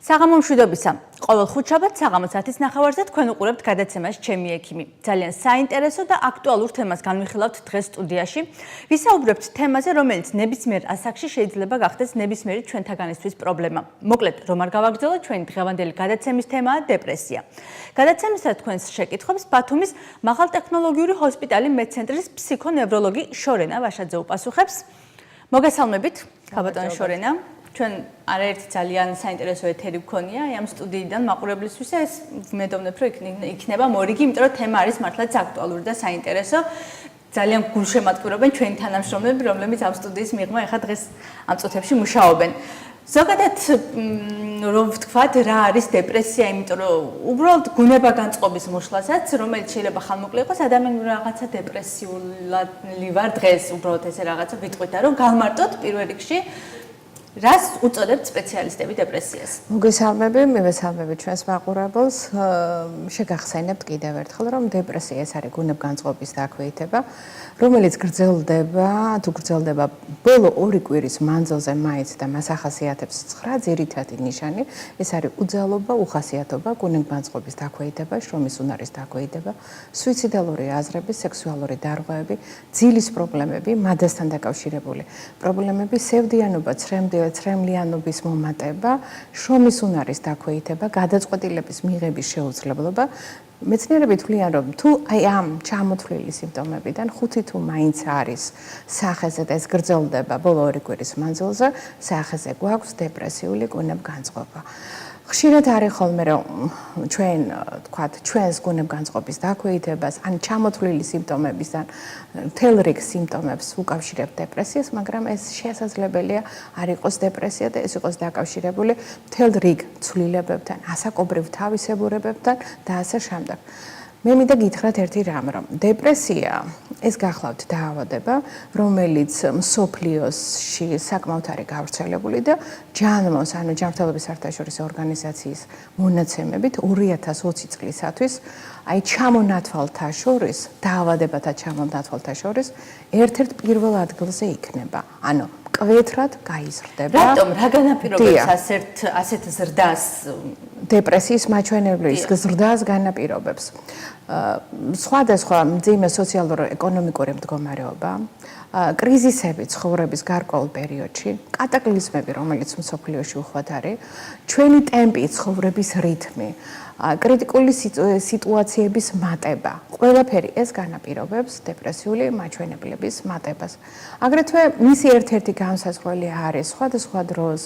საღამო მშვიდობისა. Ყოველ ხუთშაბათს საღამოს 10:30-ზე თქვენ უყურებთ გადაცემას ჩემი ექიმი. ძალიან საინტერესო და აქტუალურ თემას განვიხილავთ დღეს სტუდიაში. ვისაუბრებთ თემაზე, რომელიც ნებისმიერ ასაკში შეიძლება გახდეს ნებისმიერი ჩვენთაგანისთვის პრობლემა. მოკლედ, რომ არ გავაგრძელოთ, ჩვენი დღევანდელი გადაცემის თემაა დეპრესია. გადაცემისას თქვენს შეკითხვებს ბათუმის მაღალტექნოლოგიური ჰოსპიტალი მედცენტრის ფსიქონევროლოგი შორენა ვაშაძე უპასუხებს. მოგესალმებით, ქაბატონი შორენა. ჩვენ არაერთი ძალიან საინტერესო ეთერი გქონია ამ სტუდიიდან მაყურებლისთვის ეს მედოვნებ რომ იქნება მორიგი, იმიტომ რომ თემა არის მართლაც აქტუალური და საინტერესო. ძალიან გულშემატკივრობენ ჩვენი თანამშრომლები, რომლებიც ამ სტუდიის მიღმა ახლა დღეს ამ წუთებში მუშაობენ. ზოგადად რომ ვთქვათ, რა არის დეპრესია, იმიტომ რომ უბრალოდ გუნება-განწყობის მოშლასაც, რომელიც შეიძლება ხანმოკლე იყოს, ადამიანი რაღაცა დეპრესიული ვარ დღეს, უბრალოდ ესე რაღაცა ვიტყვით და რომ გავმარტოთ პირველ რიგში რას უწოდებთ სპეციალისტები დეპრესიას? მოგესალმები ჩვენს მაყურებელს. შეგახსენებთ კიდევ ერთხელ, რომ დეპრესია ეს არის გულებგანწყობის დაქვეითება, რომელიც გრძელდება ბოლო 2 კვირის მანძილზე მაინც და მას ახასიათებს 9 ძირითადი ნიშანი. ეს არის უძალობა, უხასიათობა, გულებგანწყობის დაქვეითება, შრომის უნარის დაქვეითება, სუიციდალური აზრები, სექსუალური დარღვევები, ძილის პრობლემები, მადასთან დაკავშირებული პრობლემები, სევდიანობა, ცრემლიანობის მომატება, შრომის უნარის დაქვეითება, გადაწყვეტილების მიღების შეუძლებლობა. მეცნიერები თვლიან, რომ თუ აი ამ ჩამოთვლილი სიმპტომებიდან 5 თუ მაინც არის სახეზე და ეს გრძელდება ბოლო 2 კვირის მანძილზე, სახეზე გვაქვს დეპრესიული გულებგანწყობა. ხშირად არის ხოლმე რომ ჩვენს გულებგანწყობის დაქვეითებას ან ჩამოთვლილი სიმპტომებისგან მთელ რიგ სიმპტომებს უკავშირებთ დეპრესიას, მაგრამ ეს შესაძლებელია არ იყოს დეპრესია და ეს იყოს დაკავშირებული მთელ რიგ ცვლილებებთან, ასაკობრივ თავისებურებებთან და ასე შემდეგ. მე მინდა გითხრათ ერთი რამ, რომ დეპრესია ეს გახლავთ დაავადება, რომელიც მსოფლიოში საკმაოდ არის გავრცელებული და ჯანმოს, ანუ ჯანმრთელობის საერთაშორისო ორგანიზაციის მონაცემებით 2020 წლისათვის აი ჩამონათვალთა შორის, დაავადებათა ჩამონათვალთა შორის ერთ-ერთ პირველ ადგილზე იქნება. ანუ მკვეთრად გაიზრდება. რატომ? რა განაპირობებს ასეთ ზრდას? დეპრესიის მაჩვენებლის ზრდას განაპირობებს. სხვადასხვა მძიმე სოციალურ-ეკონომიკური მდგომარეობა, კრიზისები ცხოვრების გარკვეულ პერიოდში, კატაკლიზმები, რომელიც მსოფლიოში უხვად არის, ჩვენი ტემპი, ცხოვრების რითმი, კრიტიკული სიტუაციების მატება. ყველაფერი ეს განაპირობებს დეპრესიული მაჩვენებლების მატებას. აგრეთვე მისი ერთ-ერთი განსაზღვრელი არის სხვადასხვა დროს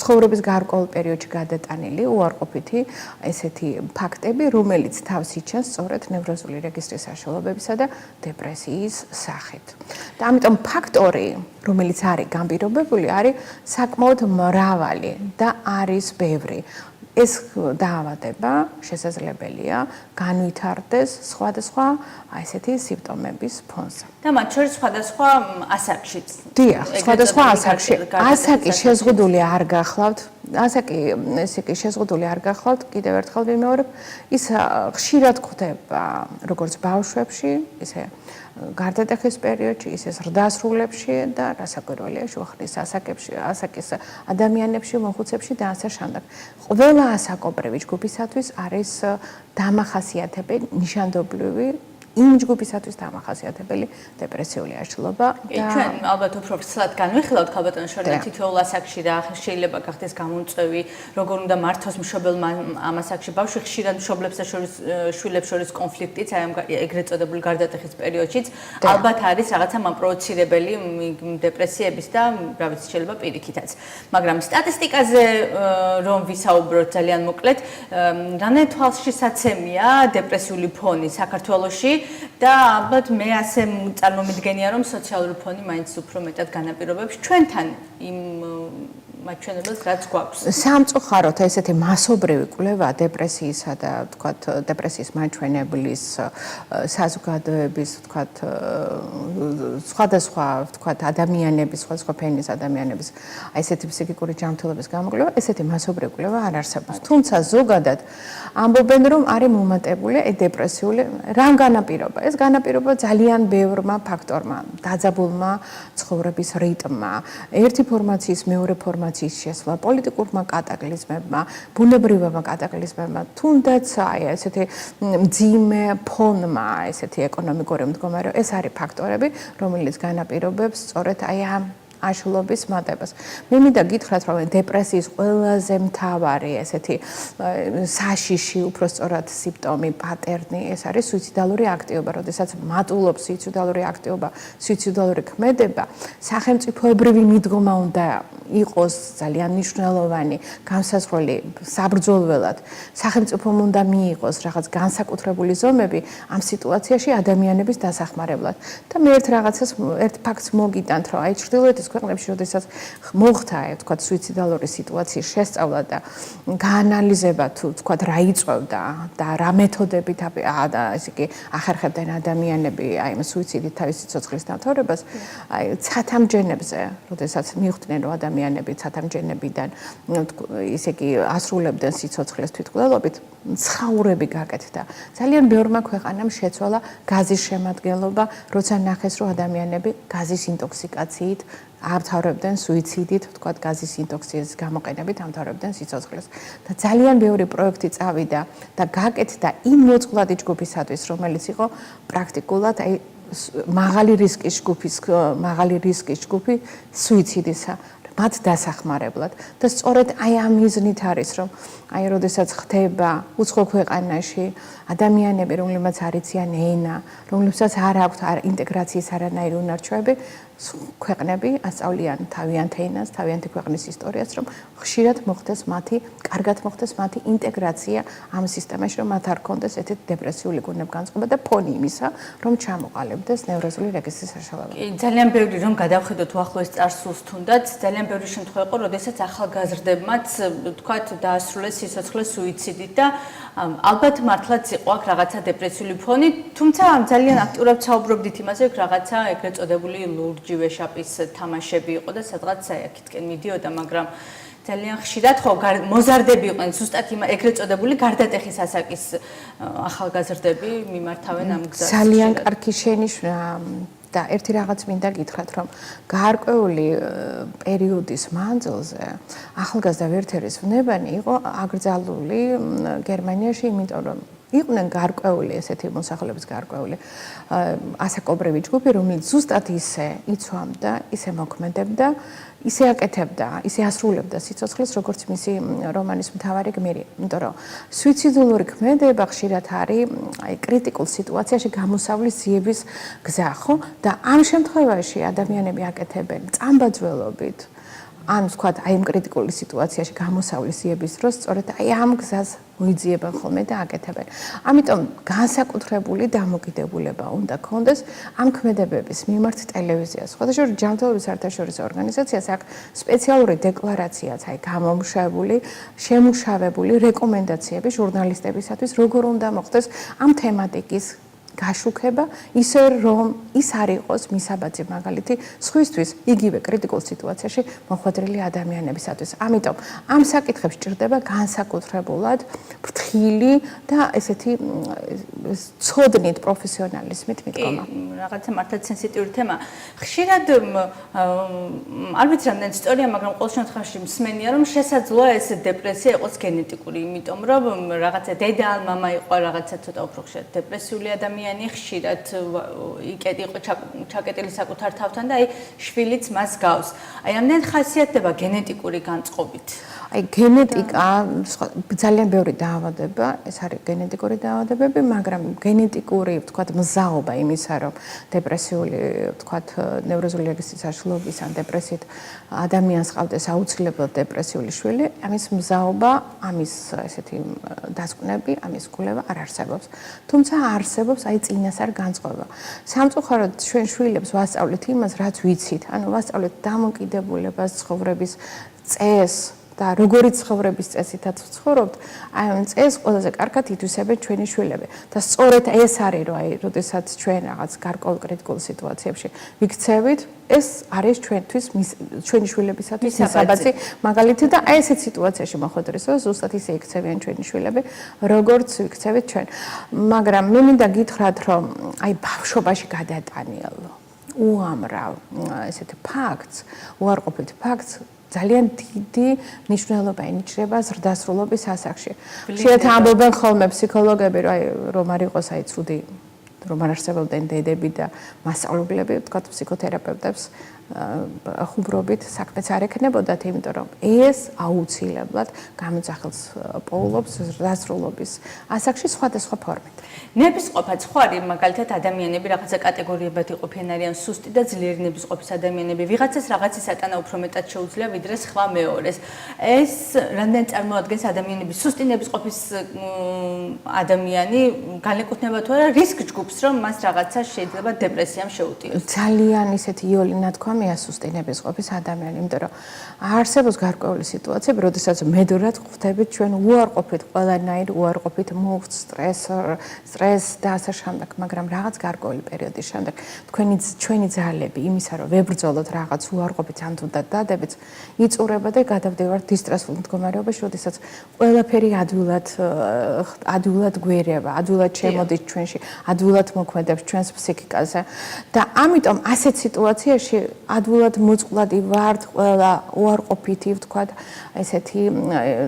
ცხოვრების გარკვეულ პერიოდში გადატანილი უარყოფითი ესეთი ფაქტები, რომელიც თავს იჩენს სწორედ ნევროზული რეგისტრის საშუალებებისა და დეპრესიის სახით. და ამიტომ ფაქტორი, რომელიც არის განპირობებული, არის საკმაოდ მრავალი და არის ბევრი. ეს დაავადება შესაძლებელია განვითარდეს სხვადასხვა ესეთი სიმპტომების ფონზე. და მათ შორის სხვადასხვა ასაკშიც. დიახ, სხვადასხვა ასაკში. ასაკი შეზღუდული არ გახლავთ. ასაკი ესე კი შეზღუდული არ გახლავთ, კიდევ ერთხელ ვიმეორებ, ის ხშირად გვხვდება როგორც ბავშვებში, ისე გარდატეხის პერიოდში, ისე ზრდასრულებში და რასაკვირველია შუახნის ასაკის ადამიანებში, მოხუცებში და ასე შემდეგ. ყველა ასაკობრივი ჯგუფისათვის არის დამახასიათებელი ნიშანდობლივი იმ ჯგუფისათვის დამახასიათებელი დეპრესიული აშლილობა და ჩვენ ალბათ უფრო ცლად განვიხილავთ ქალბატონ შორენა თითოეულ ასაკში რა შეიძლება გახდეს გამომწვევი, როგორ უნდა მართოს მშობელმა ამ ასაკში ბავშვი ხშირად მშობლებს და შვილებს შორის კონფლიქტიც აი ამ ეგრეთ წოდებული გარდატეხის პერიოდშიც ალბათ არის რაღაცა მაპროვოცირებელი დეპრესიების და რა ვიცი შეიძლება პირიქითაც. მაგრამ სტატისტიკაზე რომ ვისაუბროთ ძალიან მოკლედ, რანაირ თვალშისაცემია დეპრესიული ფონი საქართველოში და ალბათ მე ასე წარმომიდგენია, რომ სოციალური ფონი მაინც უფრო მეტად განაპირობებს ჩვენთან იმ მაჩვენებელს, რაც გვაქვს. სამწუხაროდ ესეთი მასობრივი კვლევა დეპრესიისა და ვთქვათ დეპრესიის მაჩვენებლის საზოგადოების ვთქვათ სხვადასხვა ვთქვათ ადამიანების, სხვადასხვა ფენის ადამიანების ესეთი ფსიქიკური ჯანმრთელობის გამოკვლევა, ესეთი მასობრივი კვლევა არ არსებობს. თუმცა ზოგადად ამბობენ, რომ არის მომატებული დეპრესიული რამ განაპირობა? ეს განაპირობა ძალიან ბევრმა ფაქტორმა, დაძაბულმა ცხოვრების რიტმმა, ერთი ფორმაციის მეორე ფორმაციის სიტუაციის შესვლა, პოლიტიკურმა კატაკლიზმებმა, ბუნებრივმა კატაკლიზმებმა, თუნდაც აი ესეთი მძიმე ფონმა, ესეთი ეკონომიკური მდგომარეობა, ეს არის ფაქტორები, რომელიც განაპირობებს სწორედ აი ამ აშლობის მატებას. მე მინდა გითხრათ, რომ დეპრესიის ყველაზე მთავარი ესეთი საშიში, უпростоრად სიმპტომი, პატერნი, ეს არის სუიციდალური აქტივობა, როდესაც მატულობს სუიციდალური აქტივობა, სუიციდალური ქმედება, სახელმწიფოებრივი მიდგომა უნდა იყოს ძალიან მნიშვნელოვანი, განსაზღვრელი საბრძოლველად. სახელმწიფომ უნდა მიიღოს რაღაც განსაკუთრებული ზომები ამ სიტუაციაში ადამიანების დასახმარებლად. და მე ერთ ფაქტს მოგიტანთ, რომ აი ჩრდილოეთის ქვეყნებში, როდესაც მოხდა, თქვა, სუიციდალური სიტუაციის შესწავლა და გაანალიზება თუ თქვა რა იწვევდა და რა მეთოდებით ესე იგი ახერხებდნენ ადამიანები აი ამ სუიციდით თავის სიცოცხლის დამთავრებას, აი ცათამჯენებზე, როდესაც მიხვდნენ რომ ადამიანები ცათამჯენებიდან ისე იგი ასრულებდნენ სიცოცხლეს თვითმკვლელობით, მცხოვრები გაკეთდა. ძალიან ბევრმა ქვეყანამ შეცვალა გაზის შემადგენლობა, როცა ნახეს რომ ადამიანები გაზის ინტოქსიკაციით ამთავრებდნენ სუიციდით, თქვათ გაზის ინტოქსიკაციის გამოყენებით ამთავრებდნენ სიცოცხლეს. და ძალიან ბევრი პროექტი წავიდა და გაკეთდა იმ მოწყვლადი ჯგუფისათვის, რომელიც იყო პრაქტიკულად აი მაღალი რისკის ჯგუფი სუიციდისა, მათ დასახმარებლად. და სწორედ აი ამ მიზნით არის, რომ აი როდესაც ხდება უცხო ქვეყანაში ადამიანები, რომლებმაც არ იციან ენა, რომლებსაც არ აქვთ ინტეგრაციის არანაირი უნარჩვევები, ქვეყნები ასწავლიან თავიანთ ენას, თავიანთი ქვეყნის ისტორიას, რომ ხშირად მოხდეს კარგად მოხდეს მათი ინტეგრაცია ამ სისტემაში, რომ მათ არ ქონდეს ესეთი დეპრესიული გუნებგანწყობა და ფონი იმისა, რომ ჩამოყალიბდეს ნევროზული რეგისტრის საშუალება. კი, ძალიან ბევრი რომ გადავხედოთ უახლოეს წარსულს თუნდაც, ძალიან ბევრი შემთხვევა იყო, როდესაც ახალგაზრდებმაც, თქვათ, დაასრულეს სიცოცხლე სუიციდით და ალბათ მართლაც იყო აქ რაღაცა დეპრესიული ფონი, თუმცა ძალიან აქტიურად საუბრობდით იმაზე, რომ რაღაცა ეგრეთ წოდებული ლურჯი ვეშაპის თამაშები იყო და სადღაც აქეთკენ მიდიოდა, მაგრამ ძალიან ხშირად ხო მოზარდები იყვნენ ზუსტად ეგრეთ წოდებული გარდატეხის ასაკის ახალგაზრდები მიმართავენ ამ გზას. ძალიან კარგი შენიშვნა და ერთი რაღაც მინდა გითხრათ, რომ გარკვეული პერიოდის მანძილზე ახალგაზრდა ვერტერის ვნებანი იყო აკრძალული გერმანიაში, იმიტომ რომ იყვნენ გარკვეული ესეთი მოსახლეობის გარკვეული ასაკობრივი ჯგუფი, რომელიც ზუსტად ისე იცვამდა, ისე მოქმედებდა, ისე აკეთებდა, ისე ასრულებდა სიცოცხლეს, როგორც მისი რომანის მთავარი გმირი. იმიტომ რომ სუიციდალური ქმედება ხშირად არის აი კრიტიკულ სიტუაციაში გამოსავლის ძიების გზა, ხო? და ამ შემთხვევაში ადამიანები აკეთებენ წამბაძველობით ან ვთქვათ, აი ამ კრიტიკული სიტუაციაში გამოსავლის ძიების დროს სწორედ აი ამ გზას მოიძიებენ ხოლმე და აკეთებენ. ამიტომ განსაკუთრებული დამოკიდებულება უნდა ქონდეს ამ ქმედებების მიმართ ტელევიზიას. სხვადასხვა ჯანმრთელობის საერთაშორისო ორგანიზაციას აქვს სპეციალური დეკლარაციაც, აი გამომშვებული, შემუშავებული რეკომენდაციები ჟურნალისტებისათვის, როგორ უნდა მოხდეს ამ თემატიკის გაშუქება, ისე რომ ის არ იყოს მისაბაძი მაგალითი სხვისთვის იგივე კრიტიკულ სიტუაციაში მოხვედრილი ადამიანებისათვის. ამიტომ ამ საკითხებს ჭირდება განსაკუთრებულად ფრთხილი და ესეთი ცოდნით პროფესიონალიზმით მიდგომა. რაღაცა მართლაც სენსიტიური თემა. ხშირად არ ვიცი რამდენად ისტორია, მაგრამ ყოველ შემთხვევაში მსმენია, რომ შესაძლოა ეს დეპრესია იყოს გენეტიკური, იმიტომ რომ რაღაცა დედა ან მამა იყო რაღაცა ცოტა უფრო ხშირად დეპრესიული ადამიანი ხშირად იყო ჩაკეტილი საკუთარ თავთან და აი შვილიც მას გავს. აი ამდენ ხასიათდება გენეტიკური განწყობით. აი გენეტიკა ძალიან ბევრი დაავადება, ეს არის გენეტიკური დაავადებები, მაგრამ გენეტიკური, ვთქვათ, მზაობა იმისა, რომ დეპრესიული, ვთქვათ, ნევროზული რეგისტრის საშუალების ან დეპრესიით ადამიანს ყავდეს აუცილებლად დეპრესიული შვილი, ამის მზაობა, ამის ესეთი დასკვნები, ამის კვლევა არ არსებობს. თუმცა არსებობს აი წინასწარ განწყობა. სამწუხაროდ ჩვენ შვილებს ვასწავლეთ იმას, რაც ვიცით, ანუ ვასწავლეთ დამოკიდებულებას, ცხოვრების წესს და როგორი ცხოვრების წესითაც ვცხოვრობთ, აი ამ წესს ყველაზე კარგად ითვისებენ ჩვენი შვილები. და სწორედ ეს არის, რომ აი, როდესაც ჩვენ რაღაც გარკვეულ კრიტიკულ სიტუაციებში ვიქცევით, ეს არის ჩვენთვის ჩვენი შვილებისათვის მისაბაძი მაგალითი და აი ესეთ სიტუაციაში მოხვედრის, რომ ზუსტად ისე იქცევიან ჩვენი შვილები, როგორც ვიქცევით ჩვენ. მაგრამ მე მინდა გითხრათ, რომ აი ბავშვობაში გადატანილ უამრავ ესეთ ფაქტს, უარყოფით ფაქტს ძალიან დიდი მნიშვნელობა ენიჭება ზრდასრულობის ასაკში. შეიძლება ამბობენ ხოლმე ფსიქოლოგები, რომ არ იყოს ცუდი, რომ არ არსებობდნენ დედები და მასწავლებლები, ვთქვათ, ფსიქოთერაპევტებს ხუბრობით საქმეც არ ექნებოდათ, იმიტომ რომ ეს აუცილებლად გამოძახილს პოულობს ზრდასრულობის ასაკში სხვადასხვა ფორმით. ნებისყოფაც ხო არის მაგალითად ადამიანები რაღაცა კატეგორიებად იყოფიან არიან სუსტი და ძლიერი ნებისყოფის ადამიანები. ვიღაცას რაღაცის ატანა უფრო მეტად შეუძლია ვიდრე სხვა მეორეს. ეს რამდენ წარმოადგენს ადამიანების სუსტი ნებისყოფის ადამიანი განეკუთვნება თუ არა რისკ ჯგუფს, რომ მას რაღაცა შეიძლება დეპრესიამ შეუტიოს. ძალიან ისეთი იოლი ნათქვამია სუსტი ნებისყოფის ადამიანი, იმიტომ რომ არსებობს გარკვეული სიტუაციები, როდესაც მედურად ხვდებით ჩვენ უარყოფით ყველანაირ უარყოფით მოვთ სტრესს და ასე შემდეგ, მაგრამ რაღაც გარკვეული პერიოდის შემდეგ ჩვენი ძალები იმისა, რომ ვებრძოლოთ რაღაც უარყოფით ან თუნდაც დადებით, იწურება და გადავდივართ დისტრესულ მდგომარეობაში, როდესაც ყველაფერი ადვილად გვერება, ადვილად შემოდის ჩვენში, ადვილად მოქმედებს ჩვენს ფსიქიკაზე და ამიტომ ასეთ სიტუაციაში ადვილად მოწყვლადი ვართ ყველა უარყოფითი, ვთქვათ, ესეთი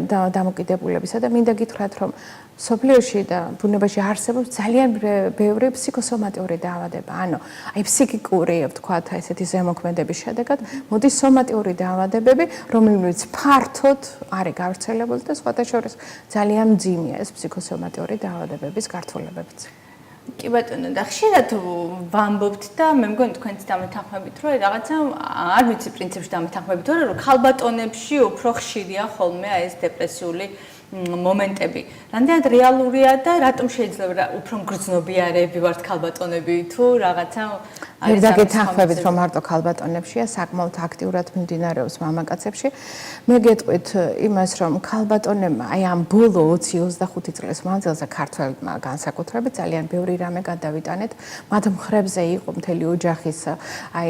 დამოკიდებულებისა და მინდა გითხრათ, რომ სოფლიოში და ბუნებაში არსებობს ძალიან ბევრი ფსიქოსომატიური დაავადება. ანუ ფსიქიკური, ვთქვათ, ესეთი ზემოქმედების შედეგად მოდის სომატიური დაავადებები, რომლებიც ფართოდ არის გავრცელებული და სხვათა შორის ძალიან მძიმეა ეს ფსიქოსომატიური დაავადებების გართულებებიც. კი ბატონო, და ხშირად ვამბობთ და მე მგონი თქვენც დამეთანხმებით, რომ რაღაცა არ ვიცი პრინციპში დამეთანხმებით, რომ ქალბატონებში უფრო ხშირია ხოლმე ეს დეპრესიული მომენტები. რამდენად რეალურია და რატომ შეიძლება უფრო მგრძნობიარები ვართ ქალბატონები თუ რაღაცა არ დაგეთანხმებით, რომ მარტო ქალბატონებშია, საკმაოდ აქტიურად მიმდინარეობს მამაკაცებში. მე გეტყვით იმას, რომ ქალბატონებმა ამ ბოლო 20-25 წლის მანძილზე ქართველებმა განსაკუთრებით ძალიან ბევრი რამე გადავიტანეთ. მათ მხრებზე იყო მთელი ოჯახის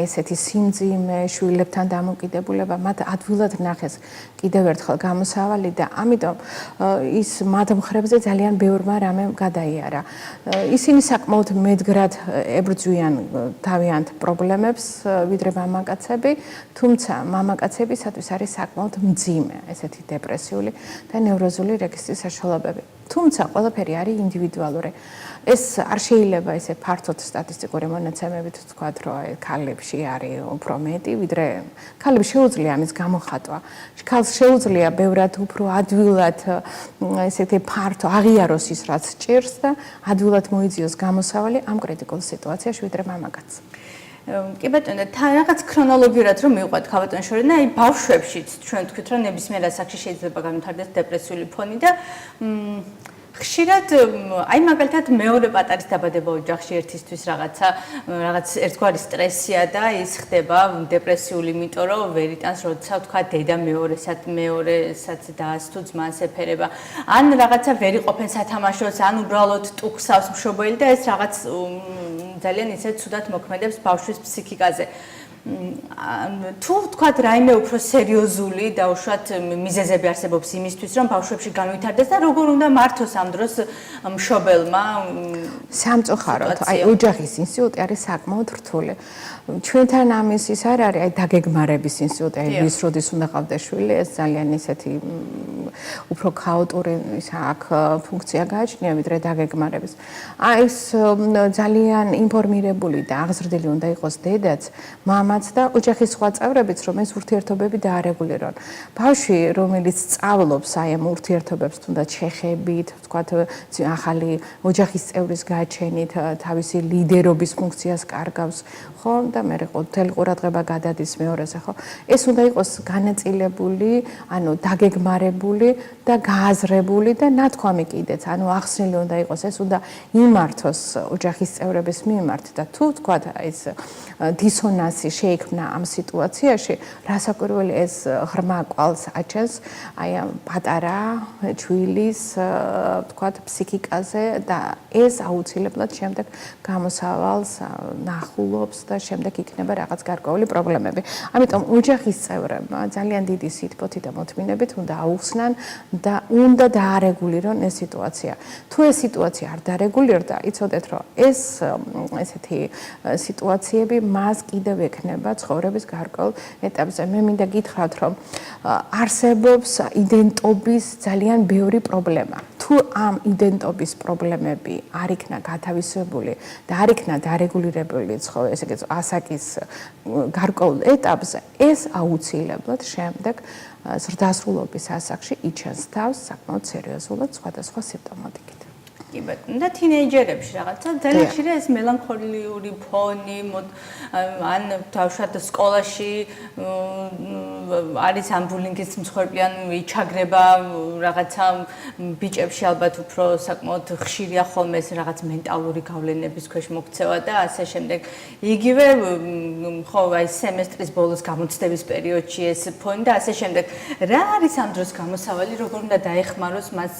ესეთი სიმძიმე, შვილებთან დამოკიდებულება, მათ ადვილად ნახეს კიდევ ერთხელ გამოსავალი და ამიტომ ის მათ მხრებზე ძალიან ბევრმა რამემ გადაიარა. ისინი საკმაოდ მედგრად ებრძვიან თავიანთ პრობლემებს ვიდრე მამაკაცები, თუმცა მამაკაცებისათვის არის საკმაოდ მძიმე ესეთი დეპრესიული და ნევროზული რეგისტრის საშუალებები. თუმცა ყველაფერი არის ინდივიდუალური. ეს არ შეიძლება ესე ფართოდ სტატისტიკური მონაცემებით ვთქვათ, რომ ქალებში არის უფრო მეტი, ვიდრე ქალებს შეუძლია ამის გამოხატვა. ქალს შეუძლია ბევრად უფრო ადვილად ესეთი ფართო აღიაროს ის, რაც ჭირს და ადვილად მოიძიოს გამოსავალი ამ კრიტიკულ სიტუაციაში, ვიდრე მამაკაცს. კი ბატონო, რაღაც ქრონოლოგიურად რომ მივყვეთ ქალბატონში, და აი ბავშვებშიც ჩვენ ვთქვით, რომ ნებისმიერ ასაკში შეიძლება განვითარდეს დეპრესიული ფონი და ხშირად აი მაგალითად მეორე პატარის დაბადება ოჯახში ერთისთვის რაღაც ერთგვარი სტრესია და ის ხდება დეპრესიული, იმიტომ რომ ვერ იტანს, როცა თქვა დედა მეორესაც დას თუ ძმას ეფერება. ან რაღაცა ვერ იყოფენ სათამაშოს, ან უბრალოდ ტუქსავს მშობელი და ეს რაღაც ძალიან ისე ცუდად მოქმედებს ბავშვის ფსიქიკაზე. თუ ვთქვათ რაიმე უფრო სერიოზული და უშუალოდ მიზეზები არსებობს იმისთვის, რომ ბავშვებში განვითარდეს და როგორ უნდა მართოს ამ დროს მშობელმა? სამწუხაროდ, აი ოჯახის ინსტიტუტი არის საკმაოდ რთული. ჩვენთან ამის ის არ არის, აი დაგეგმარების ინსტიტუტი, აი ვის როდის უნდა ყავდეს შვილი, ეს ძალიან ისეთი უფრო ქაოტური აქ ფუნქცია გააჩნია, ვიდრე დაგეგმარების. აი ეს ძალიან ინფორმირებული და აღზრდილი უნდა იყოს დედაც, მამაც და ოჯახის სხვა წევრებიც, რომ ეს ურთიერთობები დაარეგულირონ. ბავშვი, რომელიც სწავლობს აი ამ ურთიერთობებს, თუნდაც შეხებით, ვთქვათ, ახალი ოჯახის წევრის გაჩენით, თავისი ლიდერობის ფუნქციას კარგავს, ხო, და მე მთელი ყურადღება გადადის მეორეზე, ხო? ეს უნდა იყოს განაწილებული, ანუ დაგეგმარებული და გააზრებული და ნათქვამი კიდეც, ანუ ახსნილი უნდა იყოს, ეს უნდა იმართოს ოჯახის წევრების მიმართ და თუ ვთქვათ, ეს დისონანსი შეიქმნა ამ სიტუაციაში, რასაკვირველი ეს ღრმა კვალს აჩენს აი ამ პატარა ჩვილის, ვთქვათ, ფსიქიკაზე და ეს აუცილებლად შემდეგ გამოსავალს ნახულობს და შემდეგ იქნება რაღაც გარკვეული პრობლემები. ამიტომ ოჯახის წევრებმა ძალიან დიდი სითბოთი და მოთმინებით უნდა აუხსნან და უნდა დაარეგულირონ ეს სიტუაცია. თუ ეს სიტუაცია არ დარეგულირდა, იცოდეთ, რომ ეს ესეთი სიტუაციები მას კიდევ ექნება იქნება ცხოვრების გარკვეულ ეტაპზე. მე მინდა გითხრათ, რომ არსებობს იდენტობის ძალიან ბევრი პრობლემა. თუ ამ იდენტობის პრობლემები არ იქნა გათავისებული და არ იქნა დარეგულირებული ესე იგი ასაკის გარკვეულ ეტაპზე, ეს აუცილებლად შემდეგ ზრდასრულობის ასაკში იჩენს თავს საკმაოდ სერიოზულად სხვადასხვა სიმპტომატიკით. კი ბატონო, და თინეიჯერებში რაღაცა ძალიან ხშირად ეს მელანქოლიური ფონი ან თავშად სკოლაში არის ამ ბულინგის მსხვერპლი ან ჩაგრება რაღაცა ბიჭებში ალბათ უფრო საკმაოდ ხშირია ხოლმე ეს რაღაც მენტალური გავლენების ქვეშ მოქცევა და ასე შემდეგ. იგივე ხო აი სემესტრის ბოლოს გამოცდების პერიოდში ეს ფონი და ასე შემდეგ. რა არის ამ დროს გამოსავალი, როგორ უნდა დაეხმაროს მას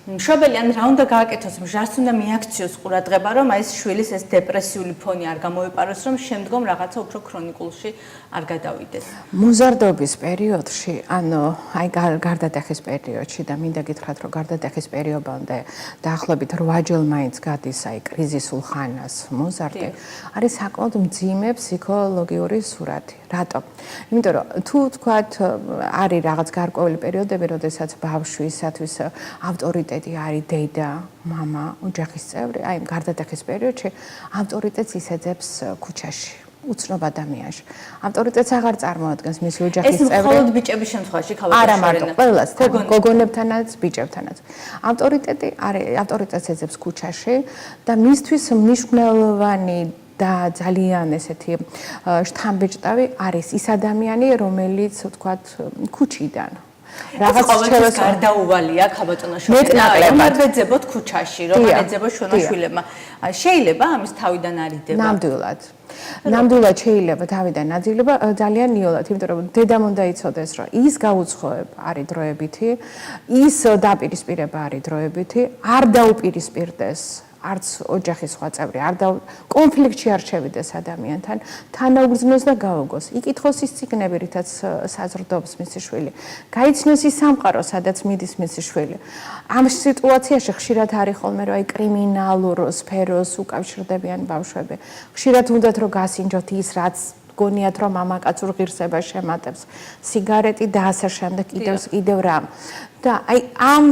მშობელი ან რა უნდა გააკეთოს ჟარს უნდა მიაქციოს ყურადღება, რომ აი ეს შვილის ეს დეპრესიული ფონი არ გამოეპაროს, რომ შემდგომ რაღაცა უფრო ქრონიკულში არ გადავიდეს. მოზარდობის პერიოდში, ანუ აი გარდატეხის პერიოდში და მინდა გითხრათ, რომ გარდატეხის პერიოდამდე დაახლოებით 8 ჯერ მაინც გადის აი კრიზისულ ხანას მოზარდი, არის საკმაოდ მძიმე ფსიქოლოგიური სურათი. რატომ? იმიტომ რომ თუ თქვათ არის რაღაც გარკვეული პერიოდები, როდესაც ბავშვისათვის ავტორიტეტი არის დედა, მამა, ოჯახის წევრი, აი გარდატეხის პერიოდში ავტორიტეტს ისეძებს ქუჩაში. უცნობ ადამიანში. ავტორიტეტს აღარ წარმოადგენს მისი ოჯახის წევრი. ეს მხოლოდ ბიჭების შემთხვევაში ხალხი არა მარტო, ყველას, გოგონებთანაც, ბიჭებთანაც. ავტორიტეტს ეძებს ქუჩაში და მისთვის მნიშვნელოვანი და ძალიან ესეთი შთამბეჭდავი არის ის ადამიანი, რომელიც ვთქვათ ქუჩიდან რაღაც ყოველთვის გარდაუვალია ქაბატონო შოყენა რომ არ ვეძებოთ ქუჩაში რომ არ ეძებოთ შვილებმა შეიძლება ამის თავიდან არიდება ნამდვილად შეიძლება თავიდან აძილება ძალიან ნიოლად იმიტომ რომ დედამ უნდა იცოდეს რომ ის გაუცხოება არის დროებითი ის დაპირისპირება არის დროებითი არ დაუპირისპირდეს არც ოჯახის სხვა წევრი არ კონფლიქტში არ შევიდეს ადამიანთან თანაუგრძნოს და გაუგოს იკითხოს ის ციგნები რითაც საზრდოობს მისი შვილი გაიცნოს ის სამყარო სადაც მიდის მისი შვილი ამ სიტუაციაში ხშირად არის ხოლმე რომ აი კრიმინალურ სფეროს უკავშირდებიან ბავშვები ხშირად უნდათ რომ გასინჯოთ ის რაც გონიათ რომ მამაკაცურ ღირსებას შემატებს სიგარეტი და ასე შემდეგ კიდევ რა და აი ამ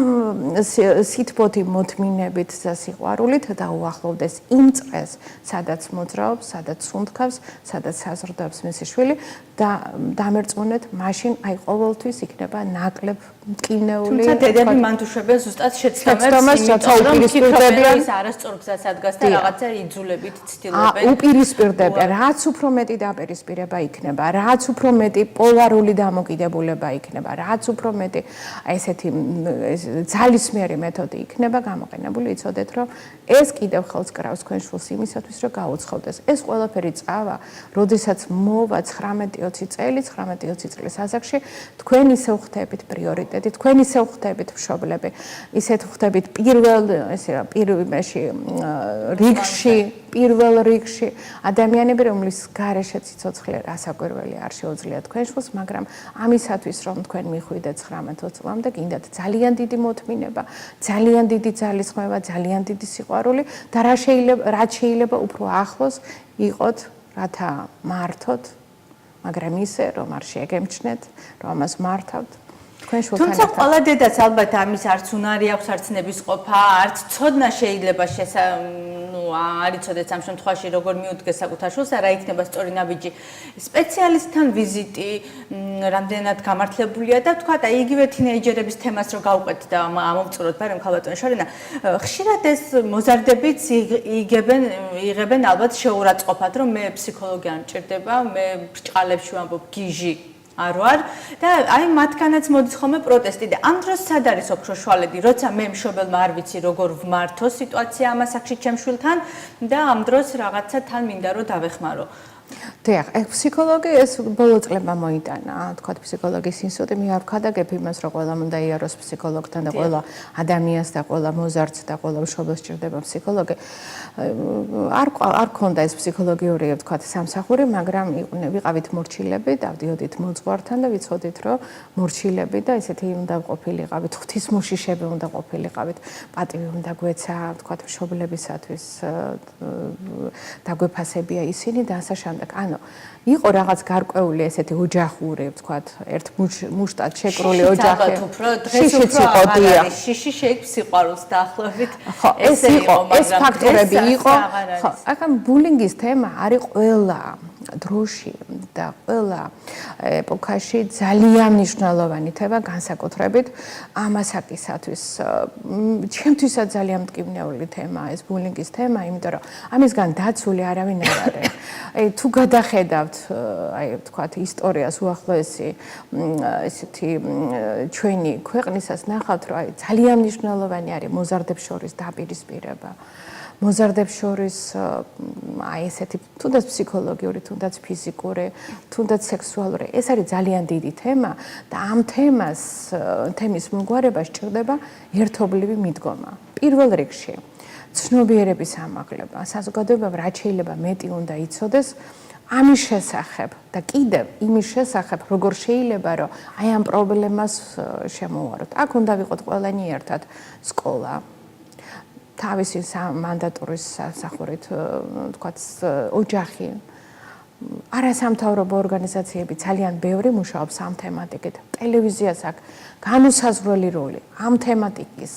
სითბოთი მოთმინებით და სიყვარულით დაუახლოვდეს იმ წრეს, სადაც მოძრაობს, სადაც სუნთქავს, სადაც საზრდოობს მისი შვილი და დამერწმუნეთ, მაშინ აი ყოველთვის იქნება ნაკლებ მტკივნეული. თუმცა დედები მან თუ შვებიან ზუსტად შეცდომებს, რომ უპირისპირდებიან ის არასწორგზას ადგას და რაღაცა იძულებით ცდილობენ. უპირისპირდებიან, რაც უფრო მეტი დაპირისპირება იქნება, რაც უფრო მეტი პოლარული დამოკიდებულება იქნება, რაც უფრო მეტი აი ესეთი ძალისმიერი მეთოდი იქნება გამოყენებული, იცოდეთ რომ ეს კიდევ ხელს კრავს თქვენ შვილს იმისათვის, რომ გაუცხოვდეს. ეს ყველაფერი წავა, როდესაც მოვა 19-20 წელი, 19-20 წლის ასაკში, თქვენ ისე ვხდებით პრიორიტეტი, თქვენ ისე ვხდებით მშობლები, ისეთ ვხდებით პირველ რიგში ადამიანები, რომლის გარეშე ციცოცხლე რასაკვირველი არ შეუძლია თქვენ შვილს, მაგრამ ამისათვის, რომ თქვენ მიხვიდეთ 19-20 წლამდე, გინდათ ძალიან დიდი მოთმინება, ძალიან დიდი ძალისხმევა, ძალიან დიდი სიყვარული და რაც შეიძლება უფრო ახლოს იყოთ, რათა მართოთ, მაგრამ ისე, რომ არ შეგემჩნეთ, რომ ამას მართავთ. თუმცა ყველა დედაც ალბათ ამის არც უნარი აქვს, არც ნებისყოფა, არც ცოდნა შეიძლება არ იცოდეს ამ შემთხვევაში როგორ მიუდგეს საკუთარ შვილს და რა იქნება სწორი ნაბიჯი. სპეციალისტთან ვიზიტი რამდენად გამართლებულია და თქვა და იგივე თინეიჯერების თემას რო გავყვეთ და ამოვწუროთ ბარემ ქალბატონი შორენა. ხშირად ეს მოზარდებიც იღებენ ალბათ შეურაცხყოფად, რომ მე ფსიქოლოგი არ მჭირდება, მე ბრჭყალებში ვამბობ გიჟი არ ვარ და აი მათგანაც მოდის ხოლმე პროტესტი და ამ დროს სად არის ოქროს შვალები, როცა მე მშობელმა არ ვიცი როგორ ვმართო სიტუაცია ამ ასაკში ჩემ შვილთან და ამ დროს რაღაცა თან მინდა რომ დავეხმარო. დიახ, ფსიქოლოგი ეს ბოლო წლებმა მოიტანა, თქვა ფსიქოლოგიის ინსტიტუტი, მე არ ვქადაგებ იმას, რომ ყველა უნდა იაროს ფსიქოლოგთან და ყველა ადამიანს და ყველა მოზარდს და ყველა მშობელს ჭირდება ფსიქოლოგი. არ ქონდა ეს ფსიქოლოგიური, თქვა, სამსახური, მაგრამ ვიყავით მორჩილები, დავდიოდით მოძღვართან და ვიცოდით, რომ მორჩილები და ესეთი უნდა ყოფილიყავით, ღვთისმოშიშები უნდა ყოფილიყავით, პატივი უნდა გვეცა, თქვა, მშობლებისათვის დაგვეფასებია ისინი და ასე შემდეგ. ანუ იყო რაღაც გარკვეული ესეთი ოჯახური, ვთქვათ, ერთ მუშტად შეკრული ოჯახი. დღეს უფრო აღარ არის შიში შეიქმს სიყვარულს დაახლოებით. ეს იყო, ეს ფაქტორები იყო. ხო, ახლა ბულინგის თემა არის ყველა დროში და ყველა ეპოქაში ძალიან მნიშვნელოვანი თემა, განსაკუთრებით ამასაკისათვის. ჩემთვისაც ძალიან მტკივნეული თემაა ეს ბულინგის თემა, იმიტომ რომ ამისგან დაცული არავინ არ არის. თუ გადახედავთ, ვთქვათ, ისტორიას უახლოესი ესეთი ჩვენი ქვეყნისას ნახავთ, რომ ძალიან მნიშვნელოვანი არის მოზარდებს შორის დაპირისპირება. მოზარდებს შორის ესეთი თუნდაც ფსიქოლოგიური, თუნდაც ფიზიკური, თუნდაც სექსუალური, ეს არის ძალიან დიდი თემა და ამ თემის მოგვარება სჭირდება ერთობლივი მიდგომა. პირველ რიგში ცნობიერების ამაღლება, საზოგადოებამ რაც შეიძლება მეტი უნდა იცოდეს ამის შესახებ და კიდევ იმის შესახებ, როგორ შეიძლება რომ აი ამ პრობლემას შემოვაროთ. აქ უნდა ვიყოთ ყველანი ერთად სკოლა, თავისი მანდატურის სახურით, ვთქვათ, ოჯახი, არასამთავრობო ორგანიზაციები ძალიან ბევრი მუშაობს ამ თემატიკით. ტელევიზიას აქვს განუსაზღვრელი როლი ამ თემატიკის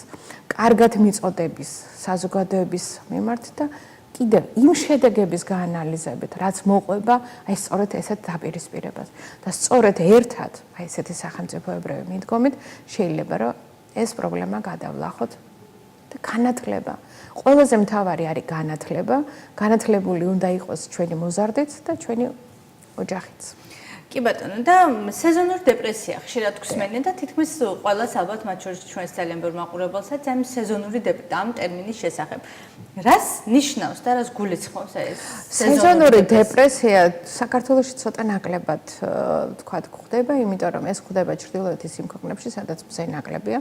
კარგად მიწოდების საზოგადოების მიმართ და კიდევ იმ შედეგების გაანალიზებით, რაც მოყვება აი სწორედ ესეთ დაპირისპირებას. და სწორედ ერთად აი ესეთი სახელმწიფოებრივი მიდგომით შეიძლება რომ ეს პრობლემა გადავლახოთ და განათლება. ყველაზე მთავარი არის განათლება. განათლებული უნდა იყოს ჩვენი მოზარდიც და ჩვენი ოჯახიც. კი ბატონო, და სეზონური დეპრესია ხშირად გვსმენია და თითქმის ყველას ალბათ მათ შორის ჩვენს ძალიან ბევრ მაყურებელსაც ამ სეზონური ამ ტერმინის შესახებ. რას ნიშნავს და რას გულისხმობს ეს სეზონური დეპრესია? საქართველოში ცოტა ნაკლებად ვთქვათ გვხდება, იმიტომ რომ ეს გვხდება ჩრდილოეთის იმ ქვეყნებში, სადაც მზე ნაკლებია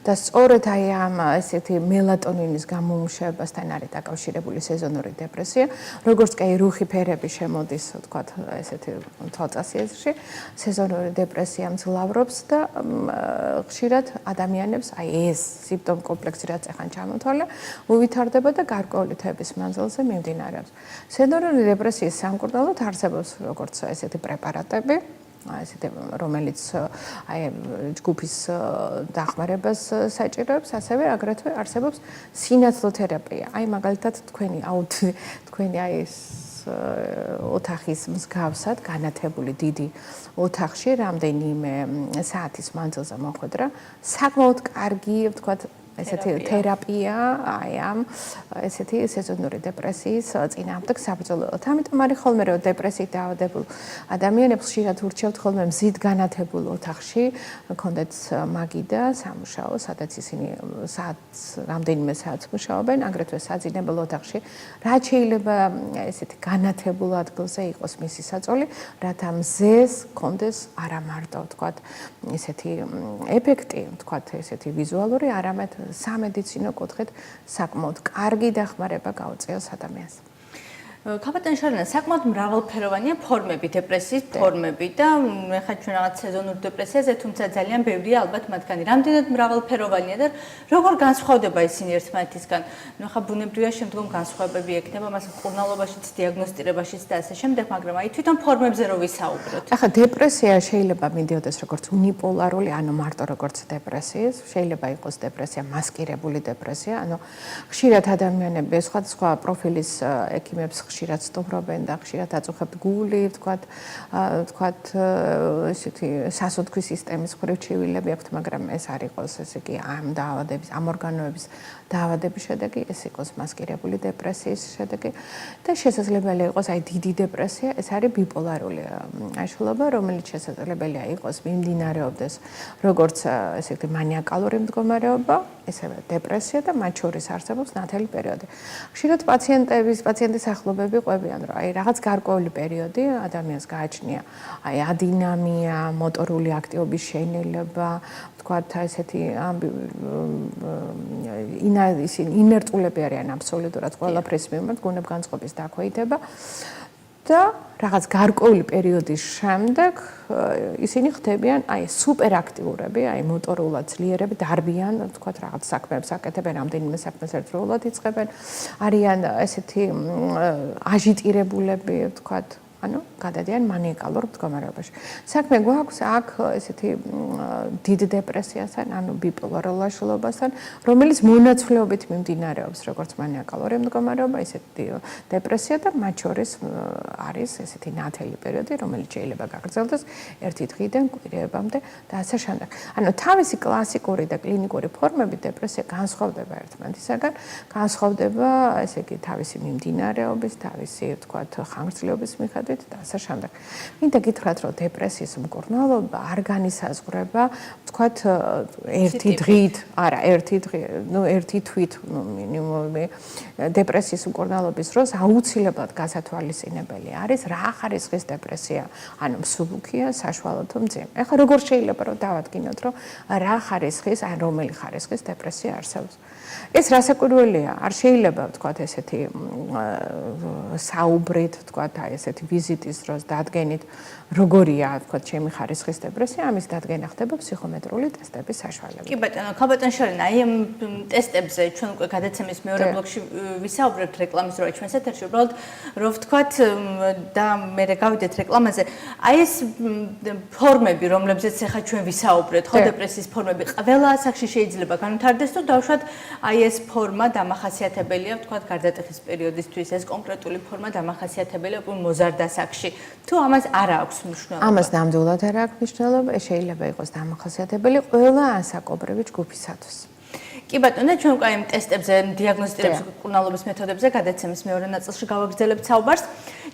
და სწორედ აი ამ ესეთი მელატონინის გამომუშავებასთან არის დაკავშირებული სეზონური დეპრესია, როგორც კი რუხი ფერები შემოდის, ვთქვათ, ესეთი თვალსაზრისში, სეზონური დეპრესია მძლავრობს და ხშირად ადამიანებს აი ეს სიმპტომ კომპლექსი რაც ახან ჩამოთვალე, უვითარდება და გარკვეული თვეების მანძილზე მიმდინარეობს. სეზონური დეპრესიის სამკურნალოდ არსებობს როგორც ესეთი პრეპარატები, ესეთი რომელიც აი ჯგუფის დახმარებას საჭიროებს, ასევე აგრეთვე არსებობს სინათლო თერაპია. აი მაგალითად თქვენი აი ეს ოთახის მსგავსად განათებული დიდი ოთახში რამდენიმე საათის მანძილზე მოხვედრა საკმაოდ კარგი, ვთქვათ, ესეთი თერაპია აი ამ ესეთი სეზონური დეპრესიის წინააღმდეგ საბრძოლველად. ამიტომ არის ხოლმე რომ დეპრესიით დაავადებულ ადამიანებს ხშირად ურჩევთ ხოლმე მზით განათებულ ოთახში, ჰქონდეთ მაგიდა სამუშაო, სადაც ისინი რამდენიმე საათს მუშაობენ, აგრეთვე საძინებელ ოთახში, რაც შეიძლება ესეთი განათებულ ადგილზე იყოს მისი საწოლი, რათა მზეს ჰქონდეს არა მარტო, ვთქვათ, ესეთი ეფექტი, ვთქვათ, ესეთი ვიზუალური, არამედ სამედიცინო კუთხით საკმაოდ კარგი დახმარება გაუწიოს ადამიანს. ქაბატონ შარანა, საკმაოდ მრავალფეროვანია ფორმები, დეპრესიის ფორმები და ეხლა ჩვენ რაღაც სეზონურ დეპრესიაზე, თუმცა ძალიან ბევრია ალბათ მათგანი. რამდენად მრავალფეროვანია და როგორ განსხვავდება ისინი ერთმანეთისგან? ნუ ხა ბუნებრივია შემდგომ განსხვავებები ექნება მას მკურნალობაშიც, დიაგნოსტირებაშიც და ასე შემდეგ, მაგრამ აი თვითონ ფორმებზე რო ვისაუბროთ. ახლა დეპრესია შეიძლება მიდიოდეს როგორც უნიპოლარული, ანუ მარტო როგორც დეპრესიის, შეიძლება იყოს დეპრესია მასკირებული დეპრესია, ანუ ხშირად ადამიანები სხვადასხვა პროფილის ექიმებს ხშირად სტუმრობენ და ხშირად აწუხებთ გული, ვთქვათ, ესეთი სასუთხვის სისტემის ხრივ ჩივილები აქვთ, მაგრამ ეს არ იყოს, ესე იგი, ამ დაავადების, ამ ორგანოების დაავადების შედეგი, ეს იყოს მასკირებული დეპრესიის შედეგი და შესაძლებელია იყოს აი დიდი დეპრესია, ეს არის ბიპოლარული აშლობა, რომელიც შესაძლებელია იყოს მიმდინარეობდეს როგორც ესეთი მანიაკალური მდგომარეობა, ესევე დეპრესია და მათ შორის არსებობს ნათელი პერიოდი. ხშირად პაციენტის ახლობები ყვებიან, რომ აი რაღაც გარკვეული პერიოდი ადამიანს გააჩნია აი ადინამია, მოტორული აქტივობის შეინელება, ვთქვათ, ესეთი ინერტულები არიან აბსოლუტურად ყველაფრის მიმართ, გუნებგანწყობის დაქვეითება და რაღაც გარკვეული პერიოდის შემდეგ ისინი ხდებიან აი სუპერაქტიურები, აი მოტორულად ძლიერები, დარბიან, ვთქვათ, რაღაც საქმეებს აკეთებენ, რამდენიმე საქმეს ერთდროულად იწყებენ, არიან ესეთი აჟიტირებულები, ვთქვათ, ანუ გადადიან მანიაკალურ მდგომარეობაში. საქმე გვაქვს აქ ესეთი დიდ დეპრესიასთან, ანუ ბიპოლარულ ლაშლობასთან, რომელიც მონაცვლეობით მიმდინარეობს როგორც მანიაკალური მდგომარეობა, ისეთი დეპრესია და მათ შორის არის ესეთი ნათელი პერიოდი, რომელიც შეიძლება გაგრძელდეს 1 დღიდან კვირებამდე და ასე შემდეგ. ანუ თავისი კლასიკური და კლინიკური ფორმები დეპრესია განსხვავდება ერთმანეთისაგან, განსხვავდება ესე იგი თავისი მიმდინარეობის, თავისი ვთქვათ ხანგრძლივობის მიხედვით და ასე შემდეგ. მინდა გითხრათ, რომ დეპრესიის მკურნალობა არ განისაზღვრება, ვთქვათ, ერთი დღით, არა, ერთი თვით მინიმუმი დეპრესიის მკურნალობის დროს აუცილებლად გასათვალისწინებელი არის რა ხარისხის დეპრესია, ანუ მსუბუქია, საშუალო თუ მძიმე. ეხლა როგორ შეიძლება რომ დავადგინოთ, რომ რა ხარისხის, ან რომელი ხარისხის დეპრესია არსებობს. ეს რასაკვირველია, არ შეიძლება ვთქვათ ესეთი საუბრით, ვთქვათ, აი ესეთი ვიზიტის დროს დადგენით, როგორია, ვთქვათ, ჩემი ხარისხის დეპრესია, ამის დადგენა ხდება ფსიქომეტრული ტესტების საშუალებით. კი ბატონო, ხაბატონ შორინა, აი ამ ტესტებზე ჩვენ უკვე გადაცემის მეორე ბლოკში ვისაუბრებთ რეკლამის დროა ჩვენს ეთერში, უბრალოდ რომ ვთქვათ და მე გავიდეთ რეკლამაზე, აი ეს ფორმები, რომლებზეც ახლა ჩვენ ვისაუბრეთ, ხო, დეპრესიის ფორმები, ყველა ასაკში შეიძლება განვითარდეს თუ დავშვათ აი ეს ფორმა დამახასიათებელია, ვთქვათ, გარდატეხის პერიოდისთვის, ეს კონკრეტული ფორმა დამახასიათებელია მოზარდ ასაკში. თუ ამას არ აქვს მნიშვნელობა. ამას ნამდვილად არ აქვს მნიშვნელობა, შეიძლება იყოს დამახასიათებელი ყველა ასაკობრივი ჯგუფისათვის. კი ბატონო, და ჩვენ უკვე ამ ტესტებზე, დიაგნოსტირების მკურნალობის მეთოდებზე გადაცემის მეორე ნაწილში გავაგრძელებთ საუბარს.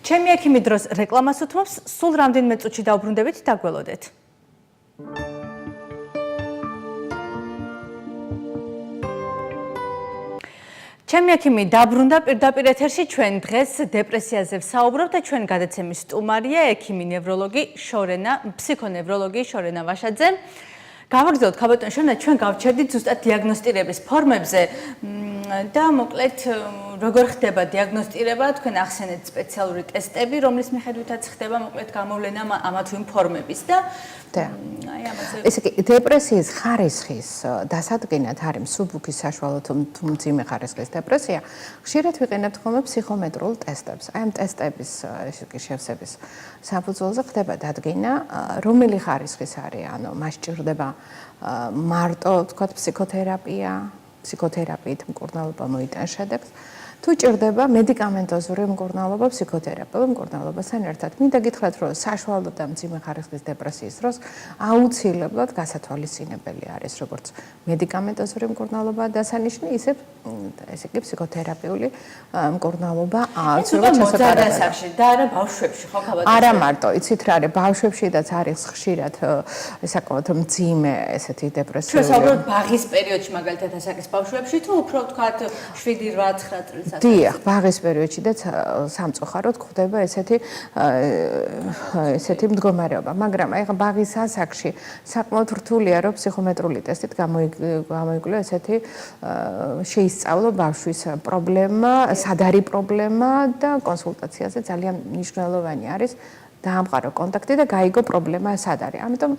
ჩემი ექიმი დროს რეკლამას უთმობს, სულ რამდენიმე წუთში დავბრუნდებით, დაგველოდეთ. ჩემი ექიმი დაბრუნდა პირდაპირ ეთერში ჩვენ დღეს დეპრესიაზე ვსაუბრობთ და ჩვენ გადაცემის სტუმარია ექიმი ნევროლოგი შორენა, ფსიქონევროლოგი შორენა ვაშაძე. გავაგრძელოთ ხაბატონ შორენა, ჩვენ გავჩერდით ზუსტად დიაგნოსტირების ფორმებზე და მოკლედ როგორ ხდება დიაგნოსტირება, თქვენ ახსენეთ სპეციალური ტესტები, რომლის მიხედვითაც ხდება მოკლედ გამოვლენა ამა თუ იმ ფორმების და აი ამაზე. ესე იგი, დეპრესიის ხარისხის დასადგენად არის მსუბუქი, საშუალო თუ მძიმე ხარისხის დეპრესია. ხშირად ვიყენებთ ხოლმე ფსიქომეტრულ ტესტებს. აი ამ ტესტების ესე იგი შევსების საფუძველზე ხდება დადგენა, რომელი ხარისხის არის, ანუ მას ჭირდება მარტო, თქვათ, ფსიქოთერაპიით მკურნალობა მოიტანს შედეგს. თუ ჭირდება მედიკამენტოზური მკურნალობა ფსიქოთერაპიულ მკურნალობასთან ერთად. მინდა გითხრათ, რომ საშუალო და მძიმე ხარისხის დეპრესიის დროს აუცილებლად გასათვალისწინებელი არის როგორც მედიკამენტოზური მკურნალობა დასანიშნი, ისე იგი ფსიქოთერაპიული მკურნალობა აუცილებლად ჩასატარებელია. და არა ბავშვებში, ხო ხაბატონო? არა მარტო, იცით რა არის, ბავშვებშიც არის ხშირად საკმაოდ მძიმე ესეთი დეპრესია. ჩვენ საუბრობთ ბაღის პერიოდში მაგალითად ასაკის ბავშვებში თუ უფრო ვთქვათ 7-8-9 წლის ასაკში. დიახ, ბაღის პერიოდში და სამწუხაროდ ხდება ესეთი მდგომარეობა, მაგრამ აი ბაღის ასაკში საკმაოდ რთულია რომ ფსიქომეტრული ტესტით გამოიკვლიო ესეთი შეისწავლო ბავშვის პრობლემა, სად არის პრობლემა და კონსულტაციაზე ძალიან მნიშვნელოვანი არის დაამყარო კონტაქტი და გაიგო პრობლემა სად არის. ამიტომ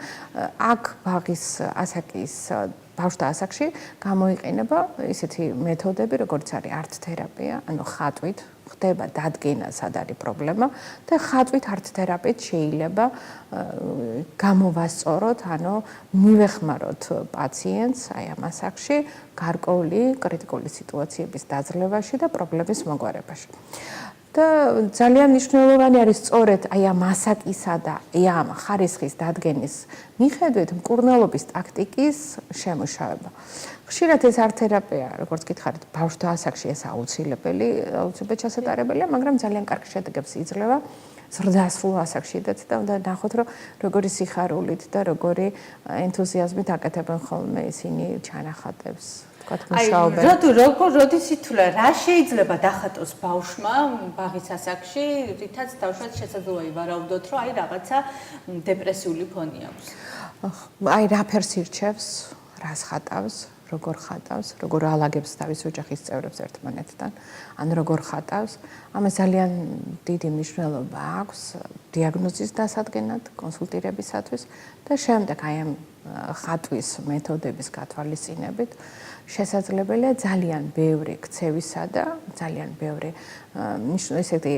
აქ ბაღის ასაკის ბავშვთა ასაკში გამოიყენება ისეთი მეთოდები, როგორც არის არტ-თერაპია, ანუ ხატვით ხდება დადგენა სად არის პრობლემა და ხატვით არტ-თერაპიით შეიძლება გამოვასწოროთ, ანუ მივეხმაროთ პაციენტს აი ამ ასაკში გარკვეული კრიტიკული სიტუაციების დაძლევაში და პრობლემის მოგვარებაში. და ძალიან მნიშვნელოვანი არის სწორედ აი ამ ასაკისა და აი ამ ხარისხის დადგენის მიხედვით მკურნალობის ტაქტიკის შემუშავება. ხშირად ეს არტ-თერაპია, როგორც გითხარით, ბავშვთა ასაკში ეს აუცილებლად ჩასატარებელია, მაგრამ ძალიან კარგ შედეგებს იძლევა ზრდასრულ ასაკშიდაც და უნდა ნახოთ, რომ როგორი სიხარულით და როგორი ენთუზიაზმით აკეთებენ ხოლმე ისინი ჩანახატებს. როდის ითვლა, რა შეიძლება დახატოს ბავშვმა ბაღის ასაკში, რითაც დავშვათ შესაძლოა ივარაუდოთ, რომ აი რაღაცა დეპრესიული ფონი აქვს. აი რა ფერს ირჩევს, რას ხატავს, როგორ ხატავს, როგორ ალაგებს თავის ოჯახის წევრებს ერთმანეთთან, ან როგორ ხატავს. ამას ძალიან დიდი მნიშვნელობა აქვს დიაგნოზის დასადგენად, კონსულტირებისათვის და შემდეგ აი ამ ხატვის მეთოდების გათვალისწინებით შესაძლებელია ძალიან ბევრი ქცევისა და ძალიან ბევრი ისეთი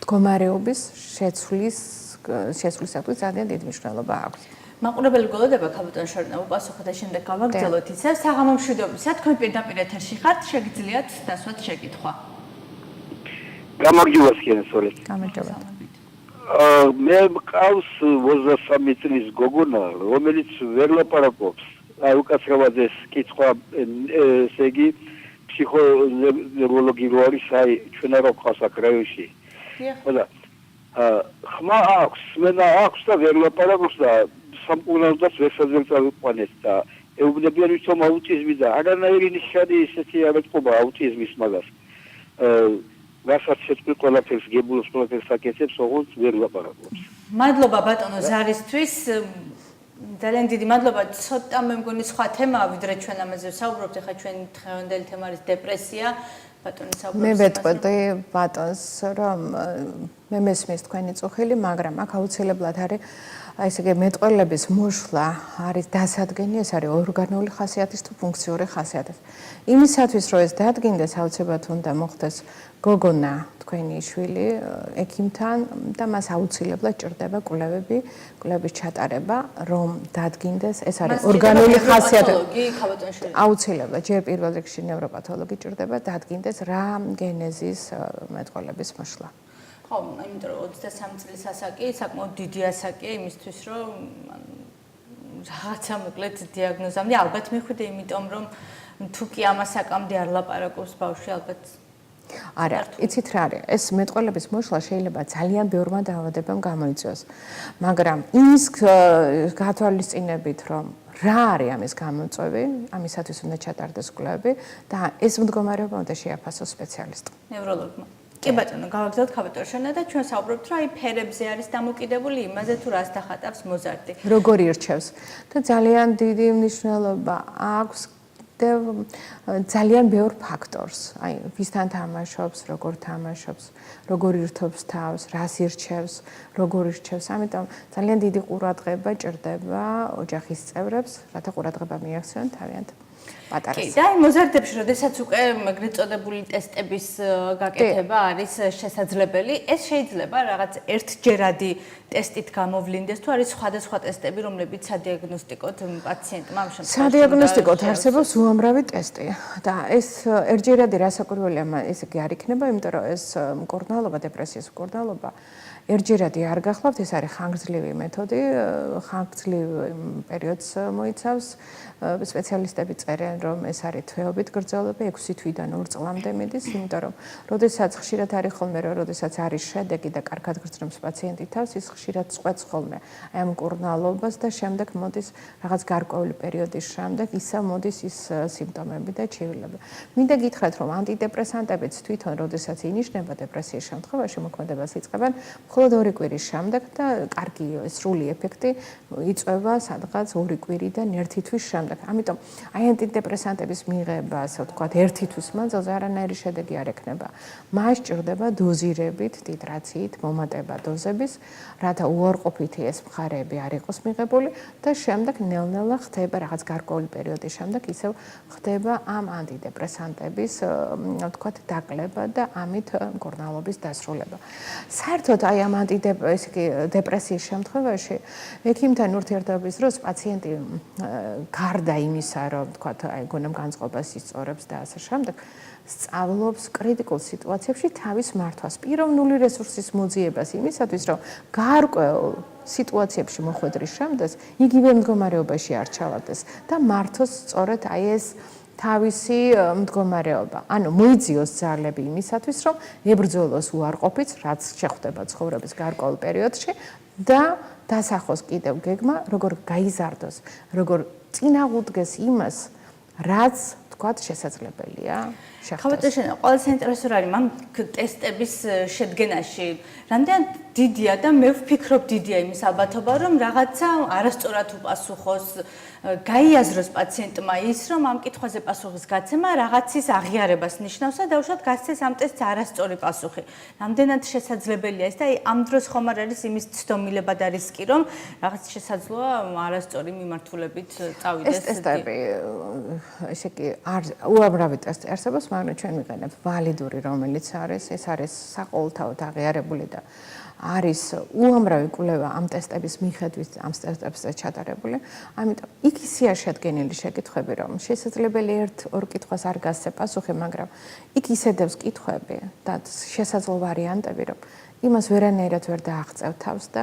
მდგომარეობის შეცვლისათვის ძალიან დიდი მნიშვნელობა აქვს. მაყურებელი გველოდება ქალბატონ შორნა უპასუხოთ და შემდეგ გავაგრძელოთ ისევ საღამო მშვიდობისა თქვენ პირდაპირ ეთერში ხართ შეგიძლიათ დასვათ შეკითხვა. გამარჯობა სკენსოლეთ. გამარჯობა. მე მყავს 23 წლის გოგონა, რომელიც ვერ ლაპარაკობს. აი უკაცრავად ეს კითხვა ესე იგი ფსიქონევროლოგიური არის, აი ჩვენ არ გვყავს აქ რაიონში. ხოდა ხმა აქვს, მენა აქვს და ვერ ლაპარაკობს და სამკურნალოდაც ვერ შეძლებს და ეუბნებიან რომ აუტიზმი და არანაირი ნიშანი ისეთი არ ეთყობა აუტიზმის მაგას. რასაც შეწყვი ყველაფერს გებულოს ყველაფერს აკეთებს, ოღონდ ვერ ლაპარაკობს. მადლობა ბატონო ზარისთვის. ძალიან დიდი მადლობა. ცოტა მე მგონი სხვა თემაა, ვიდრე ჩვენ ამაზე ვსაუბრობთ. ახლა ჩვენ დღევანდელი თემა არის დეპრესია. ბატონი საუბრობს. მე ვეტყოდი ბატონს, რომ მე მესმის თქვენი წუხილი, მაგრამ აქ აუცილებლად არის აი ესე იგი მეტყველების მოშლა არის დასადგენი, ეს არის ორგანული ხასიათის თუ ფუნქციური ხასიათის. იმისათვის რომ ეს დადგინდეს, აუცილებლად უნდა მოხდეს გოგონა თქვენი შვილი ექიმთან და მას აუცილებლად ჭირდება კვლევების ჩატარება, რომ დადგინდეს, ეს არის ორგანული ხასიათი. აუცილებლად ჯერ პირველ რიგში ნევროპათოლოგი ჭირდება, დადგინდეს რა გენეზის მეტყველების მოშლა. ხო, იმიტომ რომ 23 წლის ასაკი საკმაოდ დიდი ასაკია იმისთვის, რომ რაღაცა მოკლედ დიაგნოზამდე ალბათ მიხვიდე, იმიტომ რომ თუ კი ამასაკამდე არ ლაპარაკობს ბავშვი, ალბათ არა, იცით რა არის? ეს მეტყველების მოშლა შეიძლება ძალიან ბევრმა დაავადებამ გამოიწვიოს. მაგრამ ის გათვალისწინებით, რომ რა არის ამის გამოწვევი, ამისათვის უნდა ჩატარდეს კვლევები და ეს მდგომარეობა უნდა შეაფასოს სპეციალისტი. ნევროლოგმა. კი ბატონო, გავაგზავნოთ ქალბატონ შორნა და ჩვენ საუბრობთ, რომ აი ფერებზე არის დამოკიდებული იმაზე, თუ რას დახატავს მოზარდი. როგორ ირჩევს და ძალიან დიდი მნიშვნელობა აქვს და ძალიან ბევრ ფაქტორს. აი, ვისთან თამაშობს, როგორ თამაშობს, როგორ ირთობს თავს, რას ირჩევს, როგორ ირჩევს. ამიტომ ძალიან დიდი ყურადღება ჭირდება ოჯახის წევრებს, რათა ყურადღება მიაქცევენ თავიანთ პატარას. კი, და აი მოზარდებში, როდესაც უკვე ეგრეთ წოდებული ტესტების გაკეთება არის შესაძლებელი, ეს შეიძლება რაღაც ერთჯერადი ტესტით გამოვლინდეს, თუ არის სხვადასხვა ტესტები, რომლებიც სადიაგნოსტიკოდ პაციენტმა ამ შემთხვევაში სადიაგნოსტიკოდ არსებობს უამრავი ტესტი და ეს ერთჯერადი რასაკვირველია, ესე იგი არ იქნება, იმიტომ რომ ეს მკურნალობა, დეპრესიის მკურნალობა ერთჯერადი არ გახლავთ, ეს არის ხანგრძლივი მეთოდი, ხანგრძლივ პერიოდს მოიცავს. სპეციალისტები წერენ, რომ ეს არის თვეობით გრძელება, 6 თვიდან 2 წლამდე მიდის, იმიტომ რომ როდესაც ხშირად არის ხოლმე, რომ როდესაც არის შედეგი და კარგად გრძნობს პაციენტი თავს, ის ხშირად წყვეტს ხოლმე აი ამ მკურნალობას და შემდეგ მოდის რაღაც გარკვეული პერიოდის შემდეგ ისევ მოდის ის სიმპტომები და ჩივილება. მინდა გითხრათ, რომ ანტიდეპრესანტებიც თვითონ როდესაც ინიშნება დეპრესიის შემთხვევაში მოქმედებას იწყებენ მხოლოდ 2 კვირის შემდეგ და კარგი სრული ეფექტი იწვევა სადღაც 2 კვირიდან 1 თვის შემდეგ. ამიტომ აი ანტიდეპრესანტების მიღება, ასე ვთქვათ, 1 თვის მანძილზე არანაირი შედეგი არ ექნება. მას ჭირდება დოზირებით, ტიტრაციით მომატება დოზების, რათა უარყოფითი ეს მხარეები არ იყოს მიღებული და შემდეგ ნელ-ნელა ხდება რაღაც გარკვეული პერიოდის შემდეგ ისევ ხდება ამ ანტიდეპრესანტების, ვთქვათ, დაკლება და ამით მკურნალობის დასრულება. საერთოდ აი ამ დეპრესიის შემთხვევაში ექიმთან ურთიერთობის დროს პაციენტი გარდა იმისა, რომ ვთქვათ, აი გონებგანწყობას ისწორებს და ასე შემდეგ, სწავლობს კრიტიკულ სიტუაციებში თავის მართვას, პიროვნული რესურსის მოძიებას იმისათვის, რომ გარკვეულ სიტუაციებში მოხვედრის შემდეგ იგივე მდგომარეობაში არ ჩავარდეს და მართოს სწორედ აი ეს თავისი მდგომარეობა. ანუ მოიძიოს ძალები იმისათვის, რომ ებრძოლოს უარყოფით, რაც შეხვდება ცხოვრების გარკვეულ პერიოდში და დასახოს კიდევ გეგმა, როგორ გაიზარდოს, როგორ წინააღმდეგეს იმას, რაც თქვათ შესაძლებელია შეხვდეს. ხალხო შენ ყველა საინტერესო არის მამ ტესტების შედგენაში. რამდენად დიდია და მე ვფიქრობ დიდია იმის ალბათობა, რომ რაღაცა არასწორად უპასუხოს, გაიაზროს პაციენტმა ის, რომ ამ კითხვაზე პასუხის გაცემა რაღაცის აღიარებას ნიშნავს და დაუშვათ გასცეს ამ ტესტს არასწორი პასუხი. რამდენად შესაძლებელია ეს და აი ამ დროს ხომ არ არის იმის ცდომილება და რისკი, რომ რაღაც შესაძლოა არასწორი მიმართულებით წავიდეს. ეს ტესტები, ესე იგი, უამრავი ტესტი არსებობს, მაგრამ ჩვენ ვიყენებთ ვალიდური, რომელიც არის, ეს არის საყოველთაოდ აღიარებული და არის უამრავი კვლევა ამ ტესტების მიხედვით, ამ ტესტებს ჩატარებული. ამიტომ იქ ისეა შედგენილი შეკითხვები, რომ შესაძლებელი ერთ-ორ კითხვას არ გასცე პასუხი, მაგრამ იქ ისედებს კითხვები და შესაძლო ვარიანტები, რომ იმას ვერანაირად ვერ დააღწევ თავს და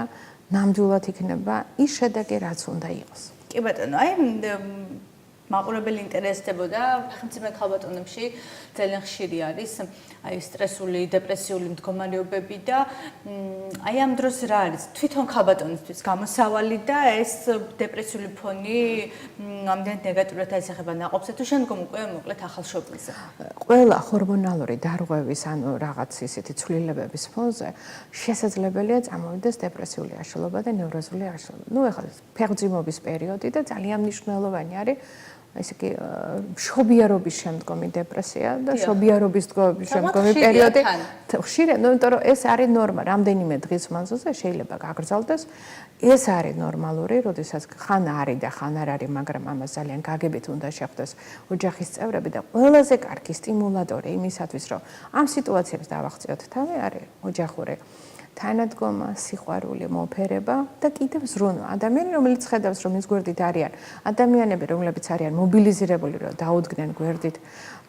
ნამდვილად იქნება ის შედეგი, რაც უნდა იყოს. კი ბატონო, მაყურებელი ინტერესდებოდა სახელმწიფო ქალბატონებში ძალიან ხშირი არის აი სტრესული, დეპრესიული მდგომარეობები და აი ამ დროს რა არის თვითონ ქალბატონისთვის გამოსავალი და ეს დეპრესიული ფონი ამდენ ნეგატიურად აისახება ნაყოფზე თუ შემდგომ უკვე მოკლედ ახალშობილზე. ყველა ჰორმონალური დარღვევის ანუ რაღაც ისეთი ცვლილებების ფონზე შესაძლებელია წამოვიდეს დეპრესიული აშლილობა და ნევროზული აშლილობა. ნუ ეხლა ფეხმძიმობის პერიოდი და ძალიან მნიშვნელოვანი არის ესე იგი მშობიარობის შემდგომი დეპრესია და მშობიარობის შემდგომი პერიოდი ხშირია, იმიტომ რომ ეს არის ნორმა, რამდენიმე დღის მანძილზე შეიძლება გაგრძელდეს. ეს არის ნორმალური, როდესაც ხან არის და ხან არ არის, მაგრამ ამას ძალიან გაგებით უნდა შეხვდეს ოჯახის წევრები და ყველაზე კარგი სტიმულატორი იმისათვის, რომ ამ სიტუაციებს დავახციოთ თავი, არის ოჯახური თანადგომა, სიყვარული, მოფერება და კიდევ ზრუნვა. ადამიანი, რომელიც ხედავს, რომ ის გვერდით არიან, ადამიანები, რომლებიც არიან მობილიზირებული, რომ დაუდგნენ გვერდით,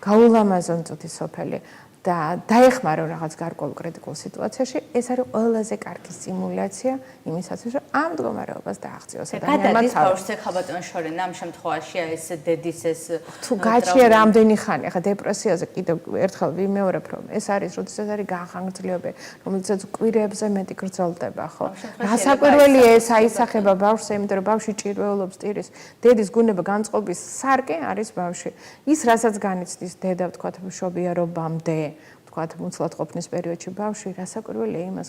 გაულამაზონ წუთი სოფელი და დაეხმარონ რაღაც გარკვეულ კრიტიკულ სიტუაციაში, ეს არის ყველაზე კარგი სტიმულაცია იმისათვის, რომ ამ მდგომარეობას დააღწიოს ადამიანმა. გადადის ბავშვზე ქალბატონის შორენა ამ შემთხვევაში ეს დედის ეს თუ გაჩნია რამდენი ხანი, ახლა დეპრესიაზე კიდევ ერთხელ ვიმეორებ, რომ ეს არის, როდესაც არის განხანგრძლივება, რომელსაც კვირებზე მეტი გრძელდება, ხო? რასაკვირველი ეს აისახება ბავშვზე, იმიტომ რომ ბავშვი ჭირვეულობს ტირის, დედის გუნება განწყობის სარკე არის ბავშვი. ის რასაც განიცდის დედა, ვთქვათ, მშობიარობამდე ვთქვათ, უცლად ყოფნის პერიოდში ბავშვი რასაკვირველია იმას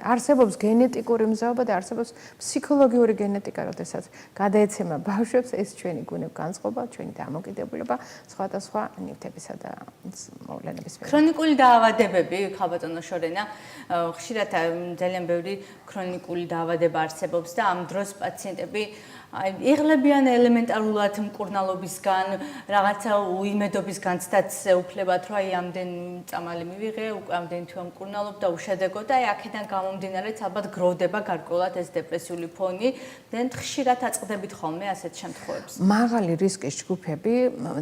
არსებობს გენეტიკური მზაობა და არსებობს ფსიქოლოგიური გენეტიკა, როდესაც გადაეცემა ბავშვებს ეს ჩვენი განწყობა, ჩვენი დამოკიდებულება სხვადასხვა ნივთებისა და მოვლენების მიერ. ქრონიკული დაავადებები, ქალბატონო შორენა, ხშირად ძალიან ბევრი ქრონიკული დაავადება არსებობს და ამ დროს პაციენტები იღლებიან ელემენტარულად მკურნალობისგან, რაღაცა უიმედობის განცდაც ეუფლებათ, რომ აი ამდენ წამალი მივიღე, უკვე ამდენ თვე მკურნალობ და უშედეგო და აი აქედან გამომდინარეც ალბათ გროვდება გარკვეულად ეს დეპრესიული ფონი. და ხშირად აწყდებით ხოლმე ასეთ შემთხვევებს. მაღალი რისკის ჯგუფები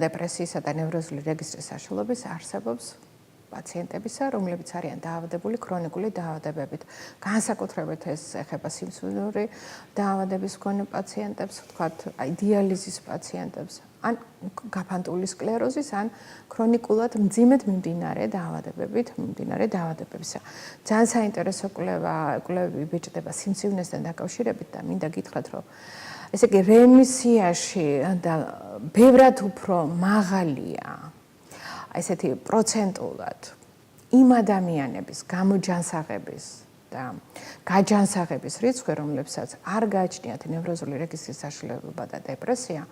დეპრესიისა და ნევროზული რეგისტრის საშუალების არსებობს პაციენტებისა, რომლებიც არიან დაავადებული ქრონიკული დაავადებებით. განსაკუთრებით ეს ეხება სიმსივნური დაავადების მქონე პაციენტებს, ვთქვათ, აი დიალიზის პაციენტებს, ან გაფანტული სკლეროზის, ან ქრონიკულად მძიმედ მიმდინარე დაავადებებისა. ძალიან საინტერესო კვლევები ბეჭდება სიმსივნესთან დაკავშირებით და მინდა გითხრათ, რომ ესე იგი რემისიაში და ბევრად უფრო მაღალია ესეთი პროცენტულად იმ ადამიანების გამოჯანსაღების და გაჯანსაღების რიცხვი, რომლებსაც არ გააჩნიათ ნევროზული რეგისტრის საშლელობა და დეპრესია,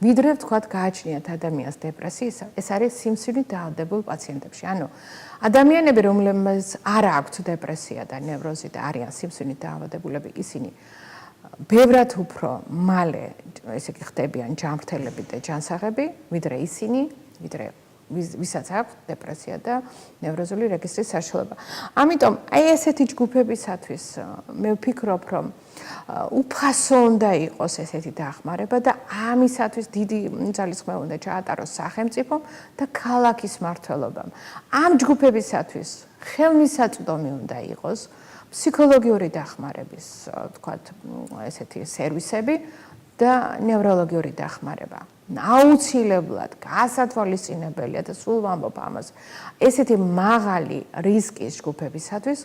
ვიდრე ვთქვათ გააჩნიათ ადამიანს დეპრესიისა, ეს არის სიმსივნით დაავადებულ პაციენტებში. ანუ ადამიანები, რომლებსაც არ აქვთ დეპრესია და ნევროზი და არიან სიმსივნით დაავადებულები, ისინი ბევრად უფრო მალე ესე იგი ხდებიან ჯანმრთელები და ჯანსაღები, ვიდრე ვისაც აქვს დეპრესია და ნევროზული რეგისტრის საშლელობა. ამიტომ აი ესეთი ჯგუფებისათვის მე ვფიქრობ, რომ უფასო უნდა იყოს ესეთი დახმარება და ამისათვის დიდი ძალისხმევა უნდა ჩაატაროს სახელმწიფომ და ქალაქის მმართველობამ. ამ ჯგუფებისათვის ხელმისაწვდომი უნდა იყოს ფსიქოლოგიური დახმარების, ვთქვათ, ესეთი სერვისები და ნევროლოგიური დახმარება. აუცილებლად გასათვალისწინებელია და სულ ვამბობ ამას. ესეთი მაღალი რისკის ჯგუფებისათვის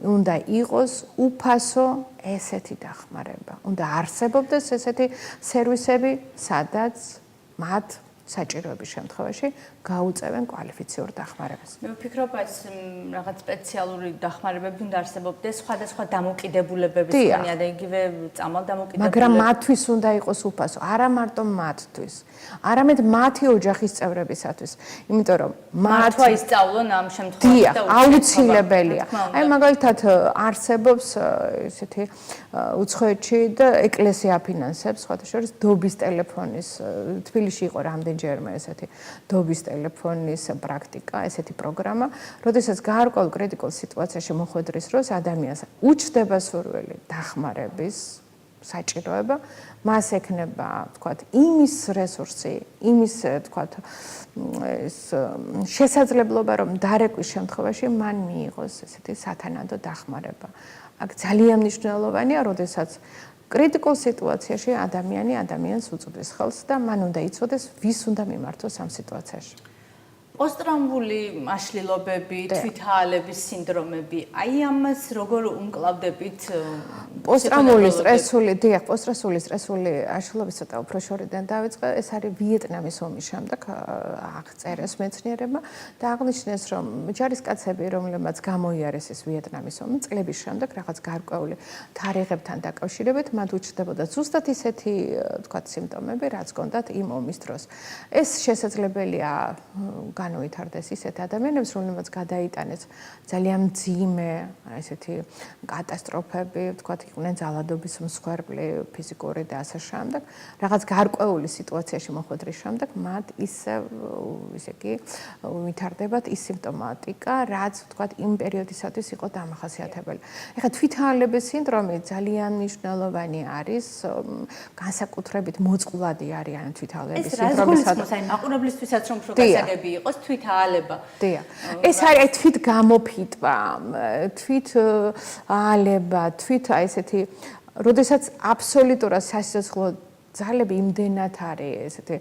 უნდა იყოს უფასო ესეთი დახმარება. უნდა არსებობდეს ესეთი სერვისები, სადაც მათ საჭიროების შემთხვევაში გაუწევენ კვალიფიციურ დახმარებას. მე ვფიქრობ, ეს რაღაც სპეციალური დახმარებები უნდა არსებობდეს სხვადასხვა დამოკიდებულებების ხანია და იგივე წამალ დამოკიდებულებები. მაგრამ მათთვის უნდა იყოს უფასო, არა მარტო მათთვის, არამედ მათი ოჯახის წევრებისათვის. იმიტომ რომ მართვა ისწავლონ ამ შემთხვევაში და აუცილებელია. აი მაგალითად არსებობს ესეთი უცხოეთში და ეკლესია აფინანსებს სხვათა შორის დობის ტელეფონის თბილისში იყო რამდენჯერმე ესეთი დობის ტელეფონის პრაქტიკა, ესეთი პროგრამა, როდესაც გარკვეულ კრიტიკულ სიტუაციაში მოხვედრის დროს ადამიანს უჩნდება სურვილი დახმარების საჭიროება, მას ექნება, თქვათ, იმის რესურსი, იმის, თქვათ, ეს შესაძლებლობა, რომ დარეკვის შემთხვევაში მან მიიღოს ესეთი სათანადო დახმარება. აქ ძალიან მნიშვნელოვანია, როდესაც კრიტიკულ სიტუაციაში ადამიანს უწოდეს ხელს და მან უნდა იცოდეს, ვის უნდა მიმართოს ამ სიტუაციაში. პოსტტრაუმული აშლილობები, თვითაალების სინდრომები, აი ამას როგორ უმკლავდებით? პოსტტრაუმული სტრესული აშლილობის ცოტა უფრო შორიდან დავიწყე, ეს არის ვიეტნამის ომის შემდეგ აღწერეს მეცნიერებმა და აღნიშნეს, რომ ჯარისკაცები, რომლებმაც გამოიარეს ეს ვიეტნამის ომი, წლების შემდეგ რაღაც გარკვეული თარიღებთან დაკავშირებით, მათ უჩნდებოდა ზუსტად ისეთი, თქვათ, სიმპტომები, რაც ჰქონდათ იმ ომის დროს. ეს შესაძლებელია განვითარდეს ისეთ ადამიანებს, რომლებმაც გადაიტანეს ძალიან მძიმე ესეთი კატასტროფები, თქვათ, იყვნენ ძალადობის მსხვერპლი, ფიზიკური და ასე შემდეგ. რაღაც გარკვეული სიტუაციაში მოხვედრის შემდეგ მათ ისე კი ვითარდებათ ის სიმპტომატიკა, რაც თქვათ იმ პერიოდისათვის იყო დამახასიათებელი. ეხლა თვითაალების სინდრომი ძალიან მნიშვნელოვანი არის, განსაკუთრებით მოწყვლადი არიან თვითაალების სინდრომისადმი. ეს რა მაყურებლისთვისაც რომ უფრო გასაგები იყოს თვითაალება. ეს არის თვით გამოფიტვა, თვითაალება, აი ესეთი, როდესაც აბსოლუტურად სასიცოცხლო ძალები იმდენად არის ესეთი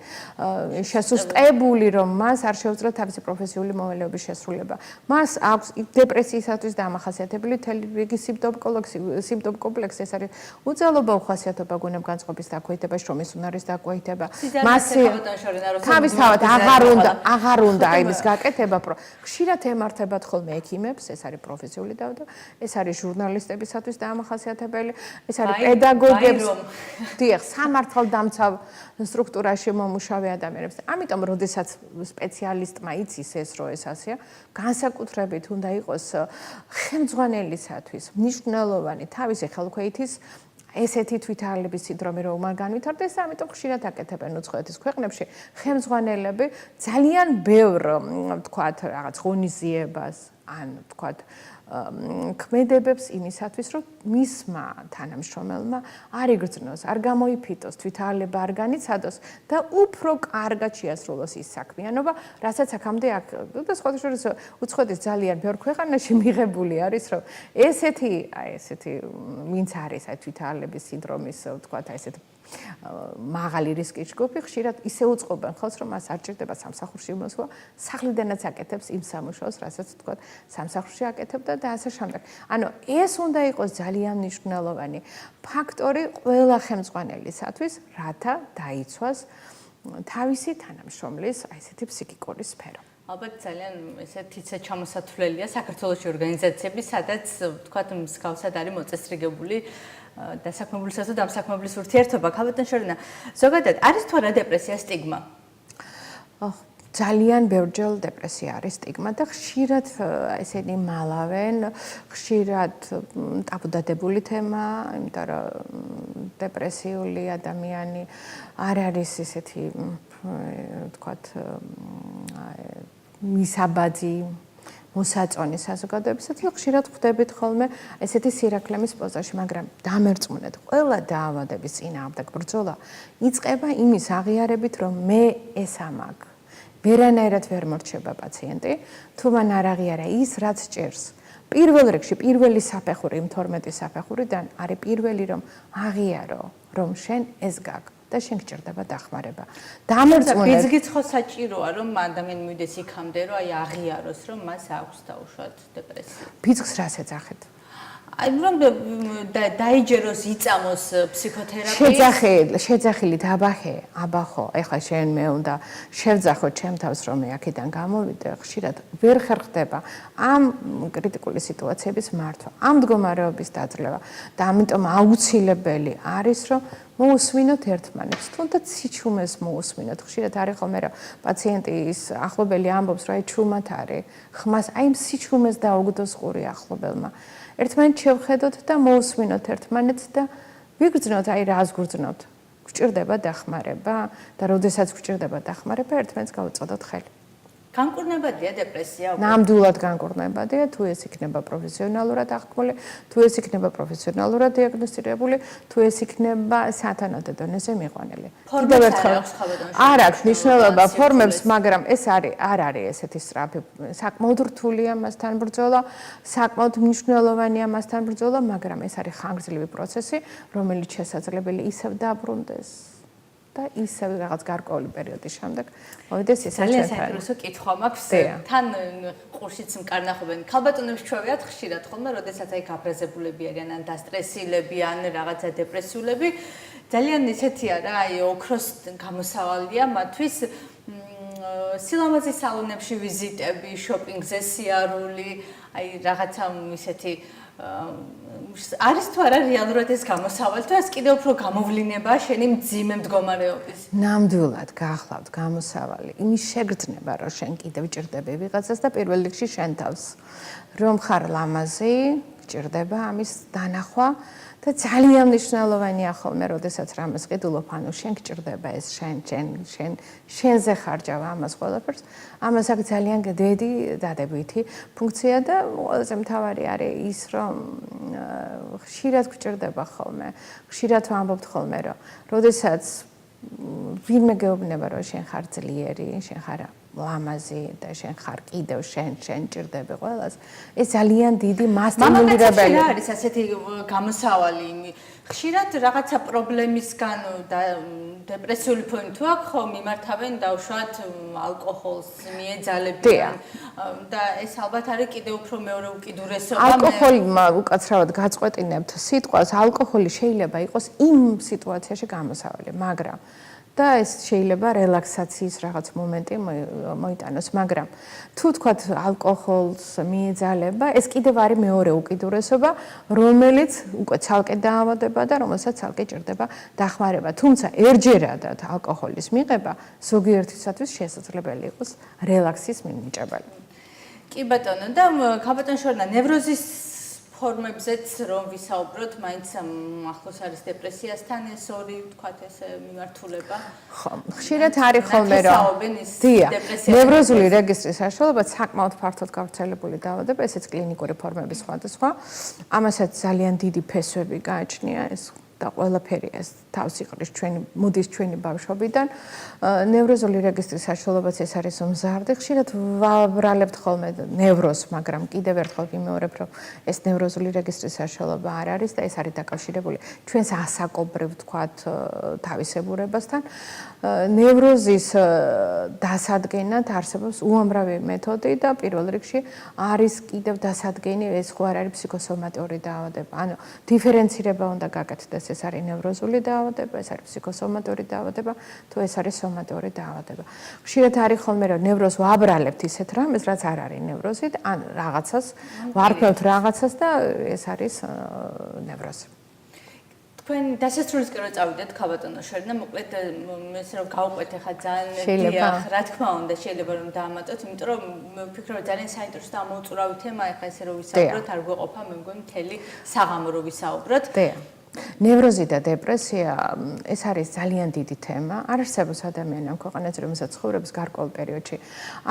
შესუსტებული, რომ მას არ შეუძლია თავისი პროფესიული მოვალეობის შესრულება. მას აქვს დეპრესიისათვის დამახასიათებელი მთელი რიგი სიმპტომ-კომპლექსი, ეს არის უძალობა, უხასიათობა, გუნებგანწყობის დაქვეითება, შრომის უნარის დაქვეითება. თავისთავად აღარ უნდა იმის გაკეთება, ხშირად ემართებათ ხოლმე ექიმებს, ეს არის პროფესიული დავდა, ეს არის ჟურნალისტებისათვის დამახასიათებელი, ეს არის პედაგოგებს, სამართალ დამცავ სტრუქტურაში მომუშავე ადამიანებს. ამიტომ, როდესაც სპეციალისტმა იცის ეს, რომ ეს ასეა, განსაკუთრებით უნდა იყოს ხელმძღვანელისათვის მნიშვნელოვანი თავისი ხელქვეითის ესეთი თვითაალების სინდრომი რომ არ განვითარდეს, ამიტომ ხშირად აკეთებენ უცხოეთის ქვეყნებში ხელმძღვანელები ძალიან ბევრ, თქვათ, რაღაც ღონისძიებას, ან თქვათ, ქმედებებს იმისათვის, რომ მისმა თანამშრომელმა არ იგრძნოს, არ გამოიფიტოს, თვითაალება არ განიცადოს და უფრო კარგად შეასრულოს ის საქმიანობა, რასაც აქამდე აქ და სხვათა შორის უცხოეთის ძალიან ბევრ ქვეყანაში მიღებული არის, რომ ესეთი ვინც არის აი თვითაალების სინდრომის, თქვათ, აი ესეთი მაღალი რისკის ჯგუფი ხშირად ისე უწყობენ ხელს, რომ მას არ ჭირდება სამსახურში მოსვლა, სახლიდანაც აკეთებს იმ სამუშაოს, რასაც თქვათ, სამსახურში აკეთებდა და ასე შემდეგ. ანუ ეს უნდა იყოს ძალიან მნიშვნელოვანი ფაქტორი ყველა ხელმძღვანელისათვის, რათა დაიცვას თავისი თანამშრომლის აი ესეთი ფსიქიკური სფერო. ალბათ ძალიან ესეთი ჩამოსათვლელია საქართველოში ორგანიზაციები, სადაც თქვათ მსგავსად არის მოწესრიგებული დასაქმებულისა და დამსაქმებლის ურთიერთობა. ქალბატონშორინა, ზოგადად არის თუ არა დეპრესია სტიგმა? ძალიან ბევრჯერ დეპრესია არის სტიგმა და ხშირად ესენი მალავენ, ხშირად ტაბუდადებული თემა, იმიტომ რომ დეპრესიული ადამიანი არ არის ესეთი, თქვათ, მისაბაძი მოსაწონი საზოგადოებისათვის, ხშირად ხვდებით ხოლმე ესეთი სირაქლემის პოზაში, მაგრამ დამერწმუნეთ, ყველა დაავადების წინააღმდეგ ბრძოლა იწყება იმის აღიარებით, რომ მე ეს ამაქვს. ვერანაირად ვერ მორჩება პაციენტი, თუ მან არ აღიარა ის, რაც ჭირს. პირველ რიგში, პირველი საფეხური, 12 საფეხურიდან არის პირველი, რომ აღიარო, რომ შენ ეს გაქვს და შენ გჭირდება დახმარება. დამერწმუნეთ. ბიძგიც ხო საჭიროა, რომ ადამიანი მივიდეს იქამდე, რომ აი აღიაროს, რომ მას აქვს დაუშვათ დეპრესია. ბიძგს რას ეძახეთ? აი რომ დაიჯეროს იწამოს ფსიქოთერაპიის შეძახილი დაბახე აბახო ეხლა შენ მე უნდა შევძახო ჩემ თავს რომ მე აქედან გამოვიდე ხშირად ვერ ხერხდება ამ კრიტიკული სიტუაციების მართვა ამ მდგომარეობის დაძლევა და ამიტომ აუცილებელი არის რომ მოусვინოთ ერთმანეთს თუნდაც სიჩუმეს მოусვინოთ ხშირად არის ხოლმე რომ პაციენტის ახლობელი ამბობს რომ აი ჩუმად არის ხმას აი სიჩუმეს დაუგდოს ყური ახლობელმა ერთმანეთს შევხედოთ და მოусვინოთ ერთმანეთს და ვიგრძნოთ აი რას გრძნოთ გვჭირდება დახმარება და როდესაც გვჭირდება დახმარება ერთმანეთს გავუწოდოთ ხელი განკურნებადია დეპრესია ნამდვილად განკურნებადია თუ ეს იქნება პროფესიონალურად აღქმული თუ ეს იქნება პროფესიონალურად დიაგნოსტირებული თუ ეს იქნება სათანადო დონეზე მიყვანილი კიდევ ერთხელ არ აქვს მნიშვნელობა ფორმებს მაგრამ ეს არ არის ესეთი სწრაფი საკმაოდ რთულია მასთან ბრძოლა საკმაოდ მნიშვნელოვანია მასთან ბრძოლა მაგრამ ეს არის ხანგრძლივი პროცესი რომელიც შესაძლებელი ისევ დაბრუნდეს და ისევ რაღაც გარკვეული პერიოდის შემდეგ მოვიდეს ის ძალიან საინტერესო კითხვა მაქვს თან ყურშიც მკარნახობენ ქალბატონებს ჩვევიათ ხშირად ხოლმე როდესაც აი გაბრაზებულები არიან ან დასტრესილები ან რაღაცა დეპრესიულები ძალიან ისეთია რა აი ოქროს გამოსავალია მათთვის სილამაზის სალონებში ვიზიტები შოპინგზე სიარული აი რაღაცა ისეთი არის თუ არა რეალურად ეს გამოსავალი თუ ეს კიდევ უფრო გამოვლინებაა შენი მძიმე მდგომარეობის ნამდვილად გახლავთ გამოსავალი იმის შეგრძნება რომ შენ კიდევ ჭირდები ვიღაცას და პირველ რიგში შენ თავს რომ ხარ ლამაზი ჭირდება ამის დანახვა და ძალიან მნიშვნელოვანია ხოლმე როდესაც რამეს ყიდულობ ანუ შენ გჭირდება ეს შენზე ხარჯავ ამას ყველაფერს ამას აქვს ძალიან დიდი დადებითი ფუნქცია და ყველაზე მთავარი არის ის რომ ხშირად გჭირდება ხოლმე ხშირად ვამბობთ ხოლმე რომ როდესაც ვინმე გეუბნება რომ შენ ხარ ძლიერი შენ ხარ ლამაზი და შენ ხარ კიდევ შენ ჭირდები ყველას ეს ძალიან დიდი მასტიმულირებელია არის ასეთი გამოსავალი ხშირად რაღაცა პრობლემისგან და დეპრესიული ფონი თუ აქვს ხო მიმართავენ დავშვათ ალკოჰოლს მიეძალებიან და ეს ალბათ არის კიდევ უფრო მეორე უკიდურესობა ალკოჰოლი უკაცრავად გაწყვეტინებთ სიტყვას ალკოჰოლი შეიძლება იყოს იმ სიტუაციაში გამოსავალი მაგრამ და ეს შეიძლება რელაქსაციის რაღაც მომენტი მოიტანოს, მაგრამ თუ თქვათ ალკოჰოლს მიეძალება, ეს კიდევ არის მეორე უკიდურესობა, რომელიც უკვე ცალკე დაავადება და რომელსაც ცალკე ჭირდება დახმარება. თუმცა ერთჯერადად ალკოჰოლის მიღება ზოგიერთისათვის შესაძლებელი იყოს რელაქსის მინიჭებელი. კი ბატონო, და ქალბატონ შორნა ნევროზის ფორმებზეც რომ ვისაუბროთ, მაინც ახლოს არის დეპრესიასთან ეს ორი თქვათ ეს მიმართულება. ხო, ხშირად არის ხოლმე რომ ნევროზული რეგისტრის საშუალება საკმაოდ ფართოდ გავრცელებული დაავადება, ესეც კლინიკური ფორმები სხვადასხვა. ამასაც ძალიან დიდი ფესვები გააჩნია ეს და ყველაფერი ეს თავს იყრის მოდის ჩვენი ბავშვობიდან. ნევროზული რეგისტრის საშუალებაც ეს არის მზარდი. ხშირად ვაბრალებთ ხოლმე ნევროზს, მაგრამ კიდევ ერთხელ ვიმეორებ, რომ ეს ნევროზული რეგისტრის საშუალება არ არის და ეს არის დაკავშირებული ჩვენს ასაკობრივ თქვათ თავისებურებასთან. ნევროზის დასადგენად არსებობს უამრავი მეთოდი და პირველ რიგში არის კიდევ დასადგენი ეს ხო არ არის ფსიქოსომატური დაავადება. ანუ დიფერენცირება უნდა გაკეთდეს. ეს არის ნევროზული დაავადება, ეს არის ფსიქოსომატური დაავადება, თუ ეს არის სომატური დაავადება. ხშირად არის ხოლმე რომ ნევროზს ვაბრალებთ ისეთ რამეს, რაც არ არის ნევროზი, ან რაღაცას ვარქმევთ რაღაცას და ეს არის ნევროზი. თქვენ დასასრულისკენ რომ წავიდეთ ქალბატონო შორნა, მოკლედ ეს რომ გავყვეთ ახლა ძალიან დიახ, რა თქმა უნდა, შეიძლება რომ დაამატოთ, იმიტომ რომ მე ვფიქრობ ძალიან საინტერესო და ამოუწურავი თემა, ახლა ესე რომ ვისაუბროთ, არ გვეყოფა მე მგონი მთელი საღამო რომ ვისაუბროთ. ნევროზი და დეპრესია ეს არის ძალიან დიდი თემა. არ არსებობს ადამიანი ამ ქვეყანაში, რომელსაც ცხოვრების გარკვეულ პერიოდში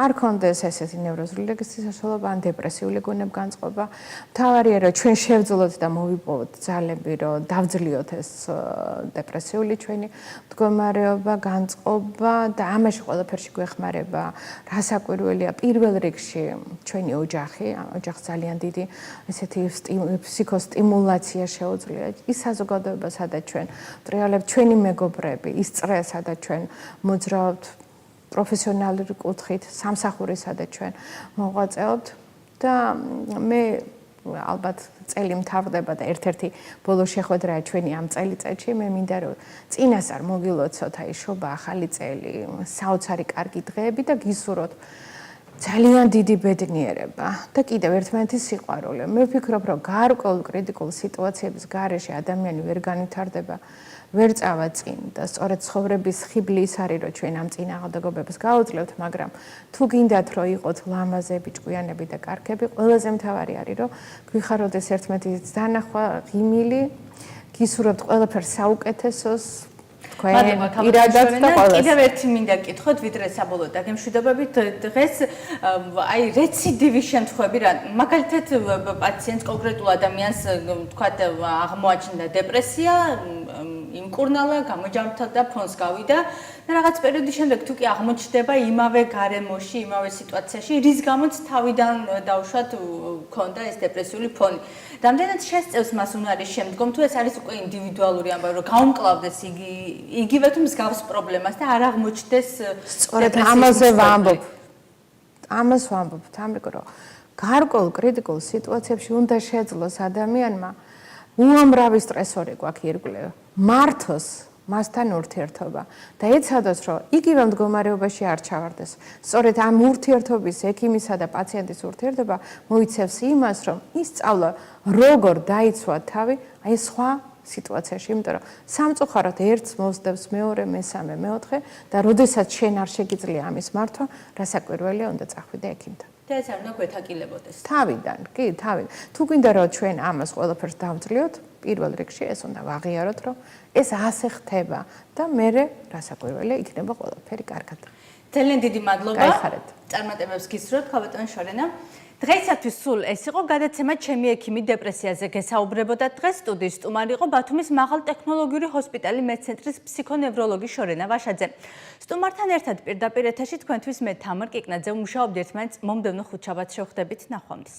არ ქონდეს ესეთი ნევროზული რეგისტრის საშუალება ან დეპრესიული გონებგანწყობა. მთავარია რომ ჩვენ შევძლოთ და მოვიპოვოთ ძალები, რომ დავძლიოთ ეს დეპრესიული ჩვენი მდგომარეობა, განწყობა და ამაში ყველაფერში გვეხმარება რასაკვირველია პირველ რიგში ჩვენი ოჯახი, ოჯახს ძალიან დიდი ესეთი ფსიქოსტიმულაცია შეუძლია. ის საზოგადოება, სადაც ჩვენ ტრიალებთ ჩვენი მეგობრები, ის წრე, სადაც ჩვენ მოძრაობთ პროფესიონალური კუთხით, სამსახური, სადაც ჩვენ მოღვაწეობთ და მე ალბათ წელი მთავრდება და ერთ-ერთი ბოლო შეხვედრაა ჩვენი ამ წელიწადში. მე მინდა რომ წინასწარ მოგილოცოთ აი შობა ახალი წელი, საოცარი კარგი დღეები და გისურვოთ ძალიან დიდი ბედნიერება და კიდევ ერთმანეთის სიყვარული. მე ვფიქრობ, რომ გარკვეულ კრიტიკულ სიტუაციების გარეშე ადამიანი ვერ განვითარდება, ვერ წავა წინ და სწორედ ცხოვრების ხიბლი ის არის, რომ ჩვენ ამ წინააღმდეგობებს გავუძლევთ, მაგრამ თუ გინდათ, რომ იყოთ ლამაზები, ჭკვიანები და კარგები, ყველაზე მთავარი არის, რომ გვიხაროთ ეს ერთმანეთის დანახვა, ღიმილი, გისურვებთ ყველაფერს საუკეთესოს. პირადად და კიდევ ერთი მინდა გკითხოთ, ვიდრე საბოლოოდ დაგემშვიდობები დღეს აი რეციდივის შემთხვევები რა მაგალითად პაციენტს კონკრეტულ ადამიანს თქვათ აღმოაჩნდა დეპრესია, იმკურნალა, გამოჯამრთელდა, ფონს გავიდა და რაღაც პერიოდის შემდეგ თუ კი აღმოჩნდება იმავე გარემოში, იმავე სიტუაციაში, რის გამოც თავიდან დაუშვათ ქონდა ეს დეპრესიული ფონი. Რამდენად შესწევს მას უნარის შემდგომ თუ ეს არის უკვე ინდივიდუალური ამბავი, რომ გაუმკლავდეს იგივე თუ მსგავს პრობლემას და არ აღმოჩნდეს სწორედ ამაზე ვამბობ. ამას ვამბობ, თამრიკო, რომ გარკვეულ კრიტიკულ სიტუაციებში უნდა შეძლოს ადამიანმა უამრავი სტრესორი გვაქვს ირგვლივ. მართოს მასთან ურთიერთობა და ეცადოს, რომ იგივე მდგომარეობაში არ ჩავარდეს. სწორედ ამ ურთიერთობის ექიმისა და პაციენტის ურთიერთობა მოიცავს იმას, რომ ისწავლა როგორ დაიცვა თავი აი სხვა სიტუაციაში, იმიტომ რომ სამწუხაროდ ერთს მოსდევს მეორე, მესამე, მეოთხე და როდესაც შენ არ შეგიძლია ამის მართვა, რასაკვირველია უნდა წახვიდე ექიმთან. და ეს არ უნდა გვეთაკილებოდეს. თავიდან, კი, თავიდან. თუ გინდა რომ ჩვენ ამას ყველაფერს დავძლიოთ, პირველ რიგში ეს უნდა ვაღიაროთ, რომ ეს ასე ხდება და მე რასაკვირველია იქნება ყველაფერი კარგად. ძალიან დიდი მადლობა. გაიხარეთ. წარმატებებს გისურვებთ, ხალბატონ შორენა. დღეისათვის სულ ეს იყო გადაცემა ჩემი ექიმი დეპრესიაზე გესაუბრებოდა დღეს სტუდიის სტუმარი იყო ბათუმის მაღალტექნოლოგიური ჰოსპიტალი მედცენტრის ფსიქონევროლოგი შორენა ვაშაძე. სტუმართან ერთად პირდაპირ ეთერში თქვენთვის მე თამარ კიკნაძე ვმუშაობდი ერთმანეთს მომდევნო ხუთშაბათს შევხვდებით ნახვამდის.